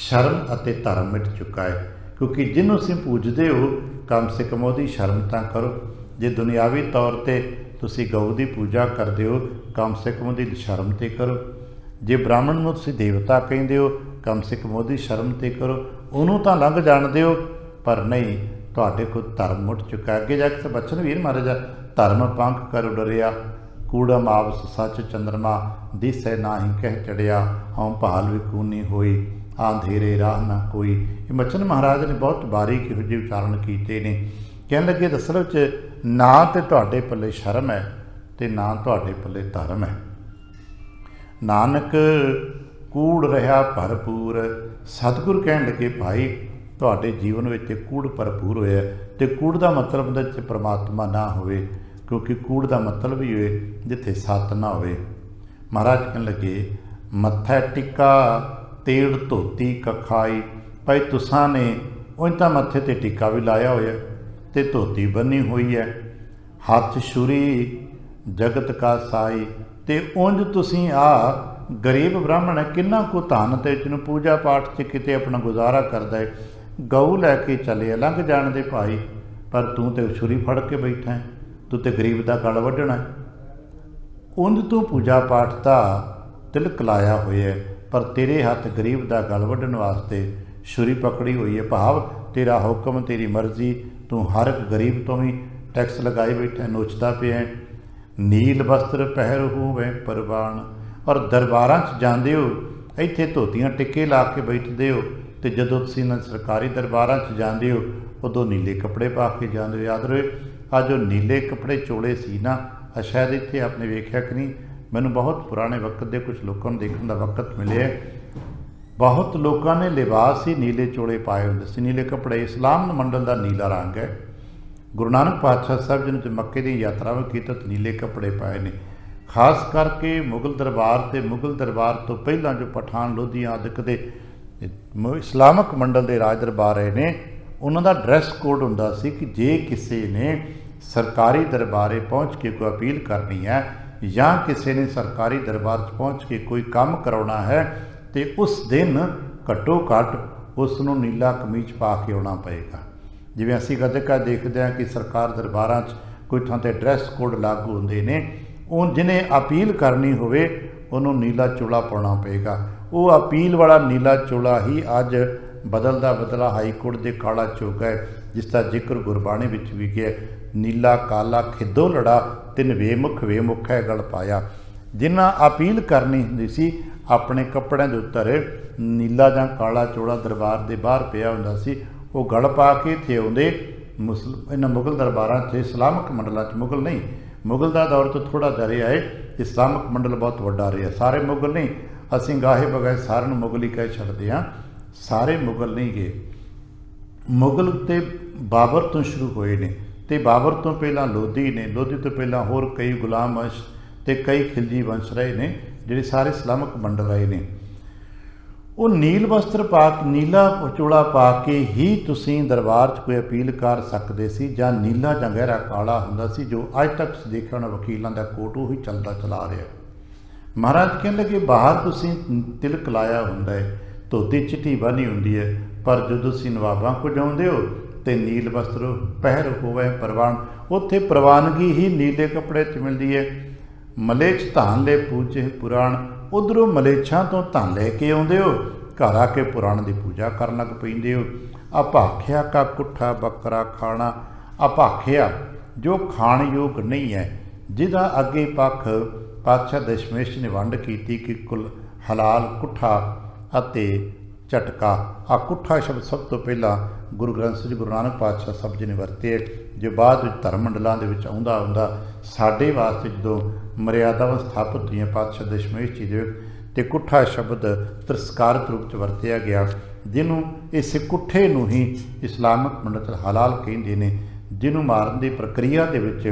ਸ਼ਰਮ ਅਤੇ ਧਰਮ ਮਿਟ ਚੁੱਕਾ ਹੈ, ਕਿਉਂਕਿ ਜਿਹਨੂੰ ਤੁਸੀਂ ਪੂਜਦੇ ਹੋ ਕਮ ਸੇ ਕਮ ਉਹਦੀ ਸ਼ਰਮ ਤਾਂ ਕਰੋ। ਜੇ ਦੁਨਿਆਵੀ ਤੌਰ 'ਤੇ ਤੁਸੀਂ ਗਊ ਦੀ ਪੂਜਾ ਕਰਦੇ ਹੋ, ਕਮ ਸੇ ਕਮ ਉਹਦੀ ਸ਼ਰਮ 'ਤੇ ਕਰੋ। ਜੇ ਬ੍ਰਾਹਮਣ ਨੂੰ ਤੁਸੀਂ ਦੇਵਤਾ ਕਹਿੰਦੇ ਹੋ, ਕਮ ਸੇ ਕਮ ਉਹਦੀ ਸ਼ਰਮ 'ਤੇ ਕਰੋ। ਉਹਨੂੰ ਤਾਂ ਲੰਘ ਜਾਣਦੇ ਹੋ, ਪਰ ਨਹੀਂ, ਤੁਹਾਡੇ ਕੋਲ ਧਰਮ ਮੁੱਟ ਚੁੱਕਾ। ਅੱਗੇ ਜਾ ਕੇ ਤਾਂ ਬਚਨ ਵੀਰ ਮਹਾਰਾਜਾ, ਧਰਮ ਪੰਖ ਕਰ ਡਰਿਆ, ਕੂੜਮ ਆਵਸ ਸੱਚ ਚੰਦਰਮਾ, ਦਿਸੈ ਨਾਹੀ ਕਹਿ ਚੜਿਆ, ਹਉ ਭਾਲ ਵਿਕੂਨੀ ਹੋਈ, ਆਂਧੇਰੇ ਰਾਹ ਨਾ ਕੋਈ। ਇਹ ਬਚਨ ਮਹਾਰਾਜ ਨੇ ਬਹੁਤ ਬਾਰੀਕ ਇਹੋ ਜਿਹੇ ਉਚਾਰਨ ਕੀਤੇ ਨੇ। ਕਹਿਣ ਲੱਗੇ ਅਸਲ ਵਿੱਚ ਨਾ ਤਾਂ ਤੁਹਾਡੇ ਪੱਲੇ ਸ਼ਰਮ ਹੈ ਅਤੇ ਨਾ ਤੁਹਾਡੇ ਪੱਲੇ ਧਰਮ ਹੈ। ਨਾਨਕ ਕੂੜ ਰਿਹਾ ਭਰਪੂਰ। ਸਤਿਗੁਰ ਕਹਿਣ ਲੱਗੇ ਭਾਈ ਤੁਹਾਡੇ ਜੀਵਨ ਵਿੱਚ ਕੂੜ ਭਰਪੂਰ ਹੋਇਆ, ਅਤੇ ਕੂੜ ਦਾ ਮਤਲਬ ਹੁੰਦਾ ਜਿੱਥੇ ਪਰਮਾਤਮਾ ਨਾ ਹੋਵੇ, ਕਿਉਂਕਿ ਕੂੜ ਦਾ ਮਤਲਬ ਹੀ ਹੋਏ ਜਿੱਥੇ ਸੱਤ ਨਾ ਹੋਵੇ। ਮਹਾਰਾਜ ਕਹਿਣ ਲੱਗੇ ਮੱਥਾ ਟਿੱਕਾ ਤੇੜ ਧੋਤੀ ਕਖਾਈ। ਭਾਈ ਤੁਸਾਂ ਨੇ ਉਂਝ ਤਾਂ ਮੱਥੇ 'ਤੇ ਟਿੱਕਾ ਵੀ ਲਾਇਆ ਹੋਇਆ ਅਤੇ ਧੋਤੀ ਬੰਨੀ ਹੋਈ ਹੈ, ਹੱਥ ਛੁਰੀ ਜਗਤ ਕਾ ਸਾਈ। ਅਤੇ ਉਂਝ ਤੁਸੀਂ ਗਰੀਬ ਬ੍ਰਾਹਮਣ ਹੈ, ਕਿੰਨਾ ਕੁ ਧਨ ਅਤੇ ਜਿਹਨੂੰ ਪੂਜਾ ਪਾਠ 'ਚ ਕਿਤੇ ਆਪਣਾ ਗੁਜ਼ਾਰਾ ਕਰਦਾ ਹੈ, ਗਊ ਲੈ ਕੇ ਚੱਲੇ ਲੰਘ ਜਾਣ ਦੇ ਭਾਈ, ਪਰ ਤੂੰ ਤੇ ਛੁਰੀ ਫੜ ਕੇ ਬੈਠਾ ਹੈ, ਤੂੰ ਤੇ ਗਰੀਬ ਦਾ ਗਲ ਵੱਢਣਾ। ਉਂਝ ਤੂੰ ਪੂਜਾ ਪਾਠ ਦਾ ਤਿਲਕ ਲਾਇਆ ਹੋਇਆ, ਪਰ ਤੇਰੇ ਹੱਥ ਗਰੀਬ ਦਾ ਗਲ ਵੱਢਣ ਵਾਸਤੇ ਛੁਰੀ ਪਕੜੀ ਹੋਈ ਹੈ, ਭਾਵ ਤੇਰਾ ਹੁਕਮ ਤੇਰੀ ਮਰਜ਼ੀ, ਤੂੰ ਹਰ ਇੱਕ ਗਰੀਬ ਤੋਂ ਵੀ ਟੈਕਸ ਲਗਾਈ ਬੈਠਾ, ਨੋਚਦਾ ਪਿਆ। ਨੀਲ ਵਸਤਰ ਪਹਿਰ ਹੋਵੇ ਪਰਵਾਨ। ਔਰ ਦਰਬਾਰਾਂ 'ਚ ਜਾਂਦੇ ਹੋ, ਇੱਥੇ ਧੋਤੀਆਂ ਟਿੱਕੇ ਲਾ ਕੇ ਬੈਠਦੇ ਹੋ, ਅਤੇ ਜਦੋਂ ਤੁਸੀਂ ਇਹਨਾਂ ਸਰਕਾਰੀ ਦਰਬਾਰਾਂ 'ਚ ਜਾਂਦੇ ਹੋ ਉਦੋਂ ਨੀਲੇ ਕੱਪੜੇ ਪਾ ਕੇ ਜਾਂਦੇ ਹੋ। ਯਾਦ ਰਹੇ ਆ ਜੋ ਨੀਲੇ ਕੱਪੜੇ ਚੋਲੇ ਸੀ ਨਾ, ਸ਼ਾਇਦ ਇੱਥੇ ਆਪਣੇ ਵੇਖਿਆ ਕਿ ਨਹੀਂ, ਮੈਨੂੰ ਬਹੁਤ ਪੁਰਾਣੇ ਵਕਤ ਦੇ ਕੁਝ ਲੋਕਾਂ ਨੂੰ ਦੇਖਣ ਦਾ ਵਕਤ ਮਿਲਿਆ। ਬਹੁਤ ਲੋਕਾਂ ਨੇ ਲਿਬਾਸ ਹੀ ਨੀਲੇ ਚੋਲੇ ਪਾਏ ਹੁੰਦੇ ਸੀ, ਨੀਲੇ ਕੱਪੜੇ। ਇਸਲਾਮ ਮੰਡਲ ਦਾ ਨੀਲਾ ਰੰਗ ਹੈ। ਗੁਰੂ ਨਾਨਕ ਪਾਤਸ਼ਾਹ ਸਾਹਿਬ ਜੀ ਨੇ ਜੋ ਮੱਕੇ ਦੀ ਯਾਤਰਾਵਾਂ ਕੀਤੀ ਤਾਂ ਨੀਲੇ ਕੱਪੜੇ ਪਾਏ ਨੇ। ਖਾਸ ਕਰਕੇ ਮੁਗਲ ਦਰਬਾਰ ਅਤੇ ਮੁਗਲ ਦਰਬਾਰ ਤੋਂ ਪਹਿਲਾਂ ਜੋ ਪਠਾਨ ਲੋਧੀ ਆਦਿਕ ਦੇ ਇਸਲਾਮਕ ਮੰਡਲ ਦੇ ਰਾਜ ਦਰਬਾਰ ਰਹੇ ਨੇ, ਉਹਨਾਂ ਦਾ ਡਰੈਸ ਕੋਡ ਹੁੰਦਾ ਸੀ ਕਿ ਜੇ ਕਿਸੇ ਨੇ ਸਰਕਾਰੀ ਦਰਬਾਰੇ ਪਹੁੰਚ ਕੇ ਕੋਈ ਅਪੀਲ ਕਰਨੀ ਹੈ ਜਾਂ ਕਿਸੇ ਨੇ ਸਰਕਾਰੀ ਦਰਬਾਰ 'ਚ ਪਹੁੰਚ ਕੇ ਕੋਈ ਕੰਮ ਕਰਾਉਣਾ ਹੈ, ਅਤੇ ਉਸ ਦਿਨ ਘੱਟੋ ਘੱਟ ਉਸ ਨੂੰ ਨੀਲਾ ਕਮੀਜ਼ ਪਾ ਕੇ ਆਉਣਾ ਪਏਗਾ। ਜਿਵੇਂ ਅਸੀਂ ਕਦੇ ਕਦੇ ਦੇਖਦੇ ਹਾਂ ਕਿ ਸਰਕਾਰ ਦਰਬਾਰਾਂ 'ਚ ਕੋਈ ਥਾਂ 'ਤੇ ਡਰੈਸ ਕੋਡ ਲਾਗੂ ਹੁੰਦੇ ਨੇ, ਉਹ ਜਿਹਨੇ ਅਪੀਲ ਕਰਨੀ ਹੋਵੇ ਉਹਨੂੰ ਨੀਲਾ ਚੋਲਾ ਪਾਉਣਾ ਪਏਗਾ। ਉਹ ਅਪੀਲ ਵਾਲਾ ਨੀਲਾ ਚੋਲਾ ਹੀ ਅੱਜ ਬਦਲਦਾ ਬਦਲਾ ਹਾਈਕੋਰਟ ਦੇ ਕਾਲਾ ਚੋਗਾ ਹੈ, ਜਿਸ ਦਾ ਜ਼ਿਕਰ ਗੁਰਬਾਣੀ ਵਿੱਚ ਵੀ ਗਿਆ, ਨੀਲਾ ਕਾਲਾ ਖਿੱਦੋ ਲੜਾ ਤਿੰਨ ਵੇਮੁਖ ਹੈ ਗਲ ਪਾਇਆ। ਜਿਨ੍ਹਾਂ ਅਪੀਲ ਕਰਨੀ ਹੁੰਦੀ ਸੀ ਆਪਣੇ ਕੱਪੜਿਆਂ ਦੇ ਉੱਤੇ ਨੀਲਾ ਜਾਂ ਕਾਲਾ ਚੋਲਾ ਦਰਬਾਰ ਦੇ ਬਾਹਰ ਪਿਆ ਹੁੰਦਾ ਸੀ, ਉਹ ਗਲ ਪਾ ਕੇ ਇੱਥੇ ਆਉਂਦੇ। ਇਹਨਾਂ ਮੁਗਲ ਦਰਬਾਰਾਂ 'ਚ, ਇਸਲਾਮਕ ਮੰਡਲਾਂ 'ਚ, ਮੁਗਲ ਨਹੀਂ, ਮੁਗਲ ਦਾ ਦੌਰ ਤੋਂ ਥੋੜਾ ਜਿਹਾ ਰਿਹਾ ਹੈ, ਇਸਲਾਮਿਕ ਮੰਡਲ ਬਹੁਤ ਵੱਡਾ ਰਿਹਾ। ਸਾਰੇ ਮੁਗਲ ਨਹੀਂ, ਅਸੀਂ ਗਾਹੇ ਬਗਾਏ ਸਾਰਿਆਂ ਨੂੰ ਮੁਗਲ ਹੀ ਕਹਿ ਛੱਡਦੇ ਹਾਂ, ਸਾਰੇ ਮੁਗਲ ਨਹੀਂ ਗਏ। ਮੁਗਲ ਤੇ ਬਾਬਰ ਤੋਂ ਸ਼ੁਰੂ ਹੋਏ ਨੇ, ਤੇ ਬਾਬਰ ਤੋਂ ਪਹਿਲਾਂ ਲੋਧੀ ਨੇ, ਲੋਧੀ ਤੋਂ ਪਹਿਲਾਂ ਹੋਰ ਕਈ ਗੁਲਾਮ ਵੰਸ਼ ਤੇ ਕਈ ਖਿਲਜੀ ਵੰਸ਼ ਰਹੇ ਨੇ, ਜਿਹੜੇ ਸਾਰੇ ਇਸਲਾਮਿਕ ਮੰਡਲ ਰਹੇ ਨੇ। ਉਹ ਨੀਲ ਵਸਤਰ ਪਾ ਕੇ, ਨੀਲਾ ਚੋਲਾ ਪਾ ਕੇ ਹੀ ਤੁਸੀਂ ਦਰਬਾਰ 'ਚ ਕੋਈ ਅਪੀਲ ਕਰ ਸਕਦੇ ਸੀ, ਜਾਂ ਨੀਲਾ ਜਾਂ ਗਹਿਰਾ ਕਾਲਾ ਹੁੰਦਾ ਸੀ, ਜੋ ਅੱਜ ਤੱਕ ਦੇਖਿਆ ਹੋਣਾ ਵਕੀਲਾਂ ਦਾ ਕੋਟ ਉਹੀ ਚੱਲਦਾ ਚਲਾ ਰਿਹਾ। ਮਹਾਰਾਜ ਕਹਿਣ ਲੱਗੇ ਬਾਹਰ ਤੁਸੀਂ ਤਿਲਕ ਲਾਇਆ ਹੁੰਦਾ ਹੈ, ਧੋਤੀ ਚਿੱਟੀ ਬੰਨ੍ਹੀ ਹੁੰਦੀ ਹੈ, ਪਰ ਜਦੋਂ ਤੁਸੀਂ ਨਵਾਬਾਂ ਕੋਲ ਜਾਂਦੇ ਹੋ ਤੇ ਨੀਲ ਵਸਤਰ ਪਹਿਰ ਹੋਵੇ ਪ੍ਰਵਾਨ, ਉੱਥੇ ਪ੍ਰਵਾਨਗੀ ਹੀ ਨੀਲੇ ਕੱਪੜੇ 'ਚ ਮਿਲਦੀ ਹੈ। ਮਲੇਛ ਧਾਨ ਲੈ ਪੂਜੇ ਪੁਰਾਣ, ਉਧਰੋਂ ਮਲੇਛਾਂ ਤੋਂ ਧਨ ਲੈ ਕੇ ਆਉਂਦੇ ਹੋ, ਘਰ ਆ ਕੇ ਪੁਰਾਣ ਦੀ ਪੂਜਾ ਕਰਨ ਲੱਗ ਪੈਂਦੇ ਹੋ। ਅਭਾਖਿਆ ਕਾ ਕੁੱਠਾ ਬੱਕਰਾ ਖਾਣਾ, ਅਭਾਖਿਆ ਜੋ ਖਾਣ ਯੋਗ ਨਹੀਂ ਹੈ, ਜਿਹਦਾ ਅੱਗੇ ਪੱਖ ਪਾਤਸ਼ਾਹ ਦਸ਼ਮੇਸ਼ ਨੇ ਵੰਡ ਕੀਤੀ ਕਿ ਕੁਲ ਹਲਾਲ ਕੁੱਠਾ ਅਤੇ ਝਟਕਾ। ਆ ਕੁੱਠਾ ਸ਼ਬਦ ਸਭ ਤੋਂ ਪਹਿਲਾਂ ਗੁਰੂ ਗ੍ਰੰਥ ਸਾਹਿਬ ਗੁਰੂ ਨਾਨਕ ਪਾਤਸ਼ਾਹ ਸਾਹਿਬ ਜੀ ਨੇ ਵਰਤੇ, ਜੋ ਬਾਅਦ ਵਿੱਚ ਧਰਮ ਮੰਡਲਾਂ ਦੇ ਵਿੱਚ ਆਉਂਦਾ ਸਾਡੇ ਵਾਸਤੇ ਜਦੋਂ ਮਰਿਆਦਾਵਾਂ ਸਥਾਪਿਤ ਹੋਈਆਂ ਪਾਤਸ਼ਾਹ ਦਸ਼ਮੇਸ਼ ਜੀ ਦੇ, ਤੇ ਕੁੱਠਾ ਸ਼ਬਦ ਤਿਰਸਕਾਰਤ ਰੂਪ 'ਚ ਵਰਤਿਆ ਗਿਆ, ਜਿਹਨੂੰ ਇਸੇ ਕੁੱਠੇ ਨੂੰ ਹੀ ਇਸਲਾਮਿਕ ਮੰਡਲ 'ਚ ਹਲਾਲ ਕਹਿੰਦੇ ਨੇ, ਜਿਹਨੂੰ ਮਾਰਨ ਦੀ ਪ੍ਰਕਿਰਿਆ ਦੇ ਵਿੱਚ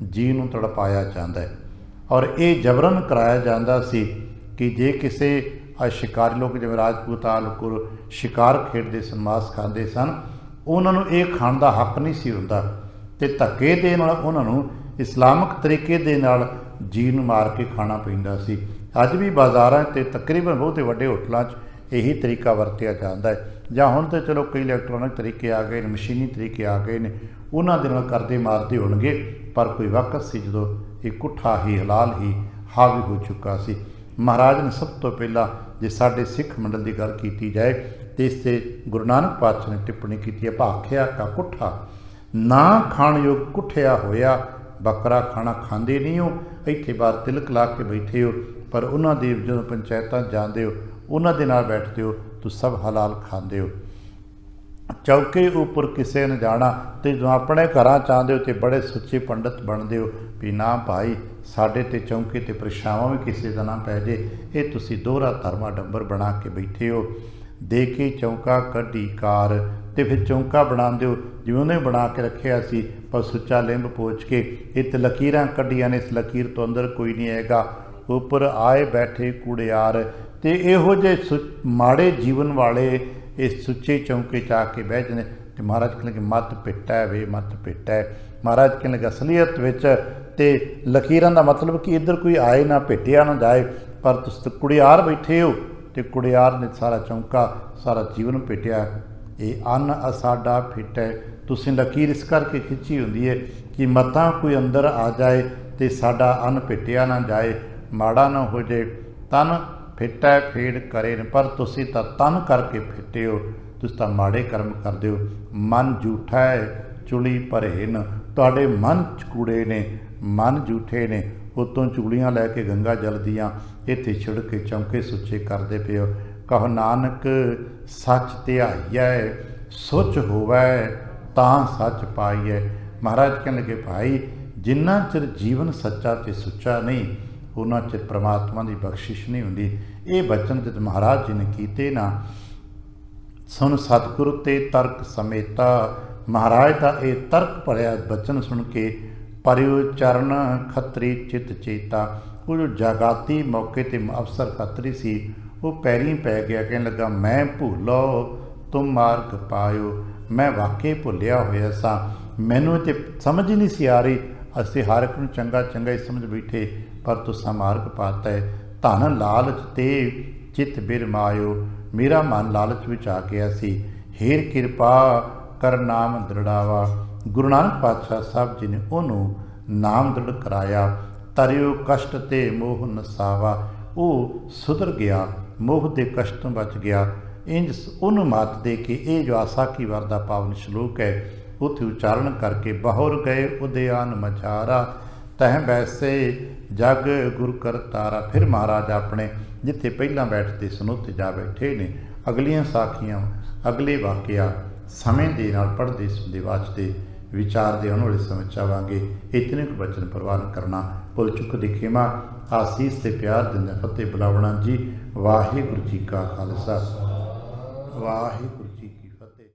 ਜੀਅ ਨੂੰ ਤੜਪਾਇਆ ਜਾਂਦਾ ਹੈ। ਔਰ ਇਹ ਜਬਰਨ ਕਰਾਇਆ ਜਾਂਦਾ ਸੀ ਕਿ ਜੇ ਕਿਸੇ ਸ਼ਿਕਾਰੀ ਲੋਕ ਜਿਵੇਂ ਰਾਜਪੂਤ ਲੋਕ ਸ਼ਿਕਾਰ ਖੇਡਦੇ ਸਨ, ਮਾਸ ਖਾਂਦੇ ਸਨ, ਉਹਨਾਂ ਨੂੰ ਇਹ ਖਾਣ ਦਾ ਹੱਕ ਨਹੀਂ ਸੀ ਹੁੰਦਾ, ਤੇ ਧੱਕੇ ਦੇ ਨਾਲ ਉਹਨਾਂ ਨੂੰ ਇਸਲਾਮਿਕ ਤਰੀਕੇ ਦੇ ਨਾਲ ਜੀਅ ਨੂੰ ਮਾਰ ਕੇ ਖਾਣਾ ਪੈਂਦਾ ਸੀ। ਅੱਜ ਵੀ ਬਾਜ਼ਾਰਾਂ 'ਤੇ ਤਕਰੀਬਨ ਬਹੁਤੇ ਵੱਡੇ ਹੋਟਲਾਂ 'ਚ ਇਹੀ ਤਰੀਕਾ ਵਰਤਿਆ ਜਾਂਦਾ ਹੈ, ਜਾਂ ਹੁਣ ਤਾਂ ਚਲੋ ਕਈ ਇਲੈਕਟ੍ਰੋਨਿਕ ਤਰੀਕੇ ਆ ਗਏ ਨੇ, ਮਸ਼ੀਨੀ ਤਰੀਕੇ ਆ ਗਏ ਨੇ, ਉਹਨਾਂ ਦੇ ਨਾਲ ਕਰਦੇ ਮਾਰਦੇ ਹੋਣਗੇ, ਪਰ ਕੋਈ ਵਕਤ ਸੀ ਜਦੋਂ ਇਹ ਕੁੱਠਾ ਹੀ ਹਲਾਲ ਹੀ ਹਾਵੀ ਹੋ ਚੁੱਕਾ ਸੀ। ਮਹਾਰਾਜ ਨੇ ਸਭ ਤੋਂ ਪਹਿਲਾਂ ਜੇ ਸਾਡੇ ਸਿੱਖ ਮੰਡਲ ਦੀ ਗੱਲ ਕੀਤੀ ਜਾਏ ਤੇ ਇਸ 'ਤੇ ਗੁਰੂ ਨਾਨਕ ਪਾਤਸ਼ਾਹ ਨੇ ਟਿੱਪਣੀ ਕੀਤੀ ਹੈ, ਭਾਖਿਆ ਕਾ ਕੁੱਠਾ, ਨਾ ਖਾਣ ਯੋਗ ਕੁੱਠਿਆ ਹੋਇਆ ਬੱਕਰਾ ਖਾਣਾ ਖਾਂਦੇ ਨਹੀਂ ਹੋ, ਇੱਥੇ ਬਾਹਰ ਤਿਲਕ ਲਾ ਕੇ ਬੈਠੇ ਹੋ, ਪਰ ਉਹਨਾਂ ਦੀ ਜਦੋਂ ਪੰਚਾਇਤਾਂ ਜਾਂਦੇ ਹੋ, ਉਹਨਾਂ ਦੇ ਨਾਲ ਬੈਠਦੇ ਹੋ, ਤੁਸੀਂ ਸਭ ਹਲਾਲ ਖਾਂਦੇ ਹੋ। ਚੌਕੇ ਉੱਪਰ ਕਿਸੇ ਨੇ ਜਾਣਾ, ਤੇ ਜਦੋਂ ਆਪਣੇ ਘਰਾਂ 'ਚ ਆਉਂਦੇ ਹੋ ਤੇ ਬੜੇ ਸੁੱਚੇ ਪੰਡਤ ਬਣਦੇ ਹੋ ਵੀ ਨਾ ਭਾਈ ਸਾਡੇ ਤੇ ਚੌਂਕੇ ਤੇ ਪਰਛਾਵਾਂ ਵੀ ਕਿਸੇ ਦਾ ਨਾ ਪੈ ਜੇ, ਇਹ ਤੁਸੀਂ ਦੋਹਰਾ ਧਰਮਾ ਡੰਬਰ ਬਣਾ ਕੇ ਬੈਠੇ ਹੋ। ਦੇ ਕੇ ਚੌਂਕਾ ਕੱਢੀ ਕਾਰ, ਤੇ ਫਿਰ ਚੌਂਕਾ ਬਣਾਉਂਦੇ ਹੋ ਜਿਵੇਂ ਉਹਨੇ ਬਣਾ ਕੇ ਰੱਖਿਆ ਸੀ, ਪਰ ਸੁੱਚਾ ਲਿੰਬ ਪੋਚ ਕੇ ਇਹ ਤੇ ਲਕੀਰਾਂ ਕੱਢੀਆਂ ਨੇ, ਇਸ ਲਕੀਰ ਤੋਂ ਅੰਦਰ ਕੋਈ ਨਹੀਂ ਆਏਗਾ। ਉੱਪਰ ਆਏ ਬੈਠੇ ਕੂੜਿਆਰ, ਤੇ ਇਹੋ ਜਿਹੇ ਮਾੜੇ ਜੀਵਨ ਵਾਲੇ ਇਸ ਸੁੱਚੇ ਚੌਂਕੇ 'ਚ ਆ ਕੇ ਬਹਿ ਜਾਂਦੇ। ਤੇ ਮਹਾਰਾਜ ਕਹਿਣ ਲੱਗੇ ਮੱਤ ਪਿੱਟੈ ਵੇ ਮੱਤ ਪਿੱਟੈ। ਮਹਾਰਾਜ ਕਹਿਣ ਲੱਗੇ ਅਸਲੀਅਤ ਵਿੱਚ ਤੇ ਲਕੀਰਾਂ ਦਾ ਮਤਲਬ ਕਿ ਇੱਧਰ ਕੋਈ ਆਏ ਨਾ, ਭੇਟਿਆ ਨਾ ਜਾਏ, ਪਰ ਤੁਸੀਂ ਕੁੜਿਆਰ ਬੈਠੇ ਹੋ, ਤੇ ਕੁੜਿਆਰ ਨੇ ਸਾਰਾ ਚੌਂਕਾ ਸਾਰਾ ਜੀਵਨ ਭੇਟਿਆ। ਇਹ ਅੰਨ ਅਸਾਡਾ ਫਿੱਟੈ, ਤੁਸੀਂ ਲਕੀਰ ਇਸ ਕਰਕੇ ਖਿੱਚੀ ਹੁੰਦੀ ਹੈ ਕਿ ਮਤਾਂ ਕੋਈ ਅੰਦਰ ਆ ਜਾਏ ਤੇ ਸਾਡਾ ਅੰਨ ਭੇਟਿਆ ਨਾ ਜਾਏ, ਮਾੜਾ ਨਾ ਹੋ ਜਾਏ। ਤਨ ਫਿੱਟੈ ਫੇੜ ਕਰੇ ਨੇ, ਪਰ ਤੁਸੀਂ ਤਾਂ ਤਨ ਕਰਕੇ ਫਿੱਟੇ ਹੋ, ਤੁਸੀਂ ਤਾਂ ਮਾੜੇ ਕਰਮ ਕਰਦੇ ਹੋ। ਮਨ ਝੂਠਾ ਹੈ ਚੁਲੀ ਭਰੇ ਨ, ਤੁਹਾਡੇ ਮਨ 'ਚ ਕੂੜੇ ਨੇ, ਮਨ ਝੂਠੇ ਨੇ, ਉਤੋਂ ਚੂੜੀਆਂ ਲੈ ਕੇ ਗੰਗਾ ਜਲ ਦੀਆਂ ਇੱਥੇ ਛਿੜ ਕੇ ਚੌਂਕੇ ਸੁੱਚੇ ਕਰਦੇ ਪਏ ਹੋ। ਕਹੋ ਨਾਨਕ ਸੱਚ ਧਿਆਈਐ, ਸੁੱਚ ਹੋਵੈ ਤਾਂ ਸੱਚ ਪਾਈਐ। ਮਹਾਰਾਜ ਕਹਿਣ ਲੱਗੇ ਭਾਈ ਜਿੰਨਾ ਚਿਰ ਜੀਵਨ ਸੱਚਾ ਤੇ ਸੁੱਚਾ ਨਹੀਂ, ਉਹਨਾਂ ਚਿਰ ਪ੍ਰਮਾਤਮਾ ਦੀ ਬਖਸ਼ਿਸ਼ ਨਹੀਂ ਹੁੰਦੀ। ਇਹ ਬਚਨ ਜਦ ਮਹਾਰਾਜ ਜੀ ਨੇ ਕੀਤੇ ਨਾ, ਸੁਣ ਸਤਿਗੁਰੂ ਤੇ ਤਰਕ ਸਮੇਤਾ, ਮਹਾਰਾਜ ਦਾ ਇਹ ਤਰਕ ਭਰਿਆ ਬਚਨ ਸੁਣ ਕੇ ਪਰਿਉ ਚਰਨ ਖੱਤਰੀ ਚਿਤ ਚੇਤਾ। ਉਹ ਜੋ ਜਾਗਾਤੀ ਮੌਕੇ 'ਤੇ ਅਫਸਰ ਖੱਤਰੀ ਸੀ, ਉਹ ਪੈਰੀਂ ਪੈ ਗਿਆ, ਕਹਿਣ ਲੱਗਾ ਮੈਂ ਭੁੱਲੋ ਤੁਮ ਮਾਰਗ ਪਾਇਓ, ਮੈਂ ਵਾਕਈ ਭੁੱਲਿਆ ਹੋਇਆ ਸਾਂ, ਮੈਨੂੰ ਤੇ ਸਮਝ ਹੀ ਨਹੀਂ ਸੀ ਆ ਰਹੀ। ਅਸੀਂ ਹਰ ਇੱਕ ਨੂੰ ਚੰਗਾ ਚੰਗਾ ਹੀ ਸਮਝ ਬੈਠੇ, ਪਰ ਤੁਸਾਂ ਮਾਰਗ ਪਾਤਾ ਹੈ। ਧਨ ਲਾਲਚ ਤੇ ਚਿੱਤ ਬਿਰਮਾਇਓ, ਮੇਰਾ ਮਨ ਲਾਲਚ ਵਿੱਚ ਆ ਗਿਆ ਸੀ, ਹੇਰ ਕਿਰਪਾ ਕਰ ਨਾਮ ਦ੍ਰਿੜਾਵਾ। ਗੁਰੂ ਨਾਨਕ ਪਾਤਸ਼ਾਹ ਸਾਹਿਬ ਜੀ ਨੇ ਉਹਨੂੰ ਨਾਮ ਦ੍ਰਿੜ ਕਰਾਇਆ। ਤਰਿਓ ਕਸ਼ਟ ਤੇ ਮੋਹ ਨਸਾਵਾ, ਉਹ ਸੁਧਰ ਗਿਆ, ਮੋਹ ਦੇ ਕਸ਼ਟ ਤੋਂ ਬਚ ਗਿਆ। ਇੰਜ ਉਹਨੂੰ ਮਾਤ ਦੇ ਕੇ ਇਹ ਜੋ ਆਸਾਕੀ ਵਾਰ ਦਾ ਪਾਵਨ ਸ਼ਲੋਕ ਹੈ, ਉੱਥੇ ਉਚਾਰਨ ਕਰਕੇ ਬਹੁਰ ਗਏ ਉਦਿਆਨ ਮਝਾਰਾ, ਤਹਿ ਬੈਸੇ ਜਗ ਗੁਰ ਕਰਤਾਰਾ। ਫਿਰ ਮਹਾਰਾਜ ਆਪਣੇ ਜਿੱਥੇ ਪਹਿਲਾਂ ਬੈਠਦੇ ਸਨ ਉੱਥੇ ਜਾ ਬੈਠੇ ਨੇ। ਅਗਲੀਆਂ ਸਾਖੀਆਂ, ਅਗਲੇ ਵਾਕਿਆ ਸਮੇਂ ਦੇ ਨਾਲ ਪੜ੍ਹਦੇ ਸੁਣਦੇ ਵਾਚਦੇ ਵਿਚਾਰ ਦੇ ਆਉਣ ਵਾਲੇ ਸਮੇਂ 'ਚ ਆਵਾਂਗੇ। ਇਤਨੇ ਕੁ ਬਚਨ ਪ੍ਰਵਾਨ ਕਰਨਾ, ਭੁੱਲ ਚੁੱਕ ਦੀ ਖਿਮਾ, ਆਸੀਸ ਤੇ ਪਿਆਰ ਦਿੰਦਾ ਫਤਿਹ ਬੁਲਾਵਣਾ ਜੀ। ਵਾਹਿਗੁਰੂ ਜੀ ਕਾ ਖਾਲਸਾ, ਵਾਹਿਗੁਰੂ ਜੀ ਕੀ ਫਤਿਹ।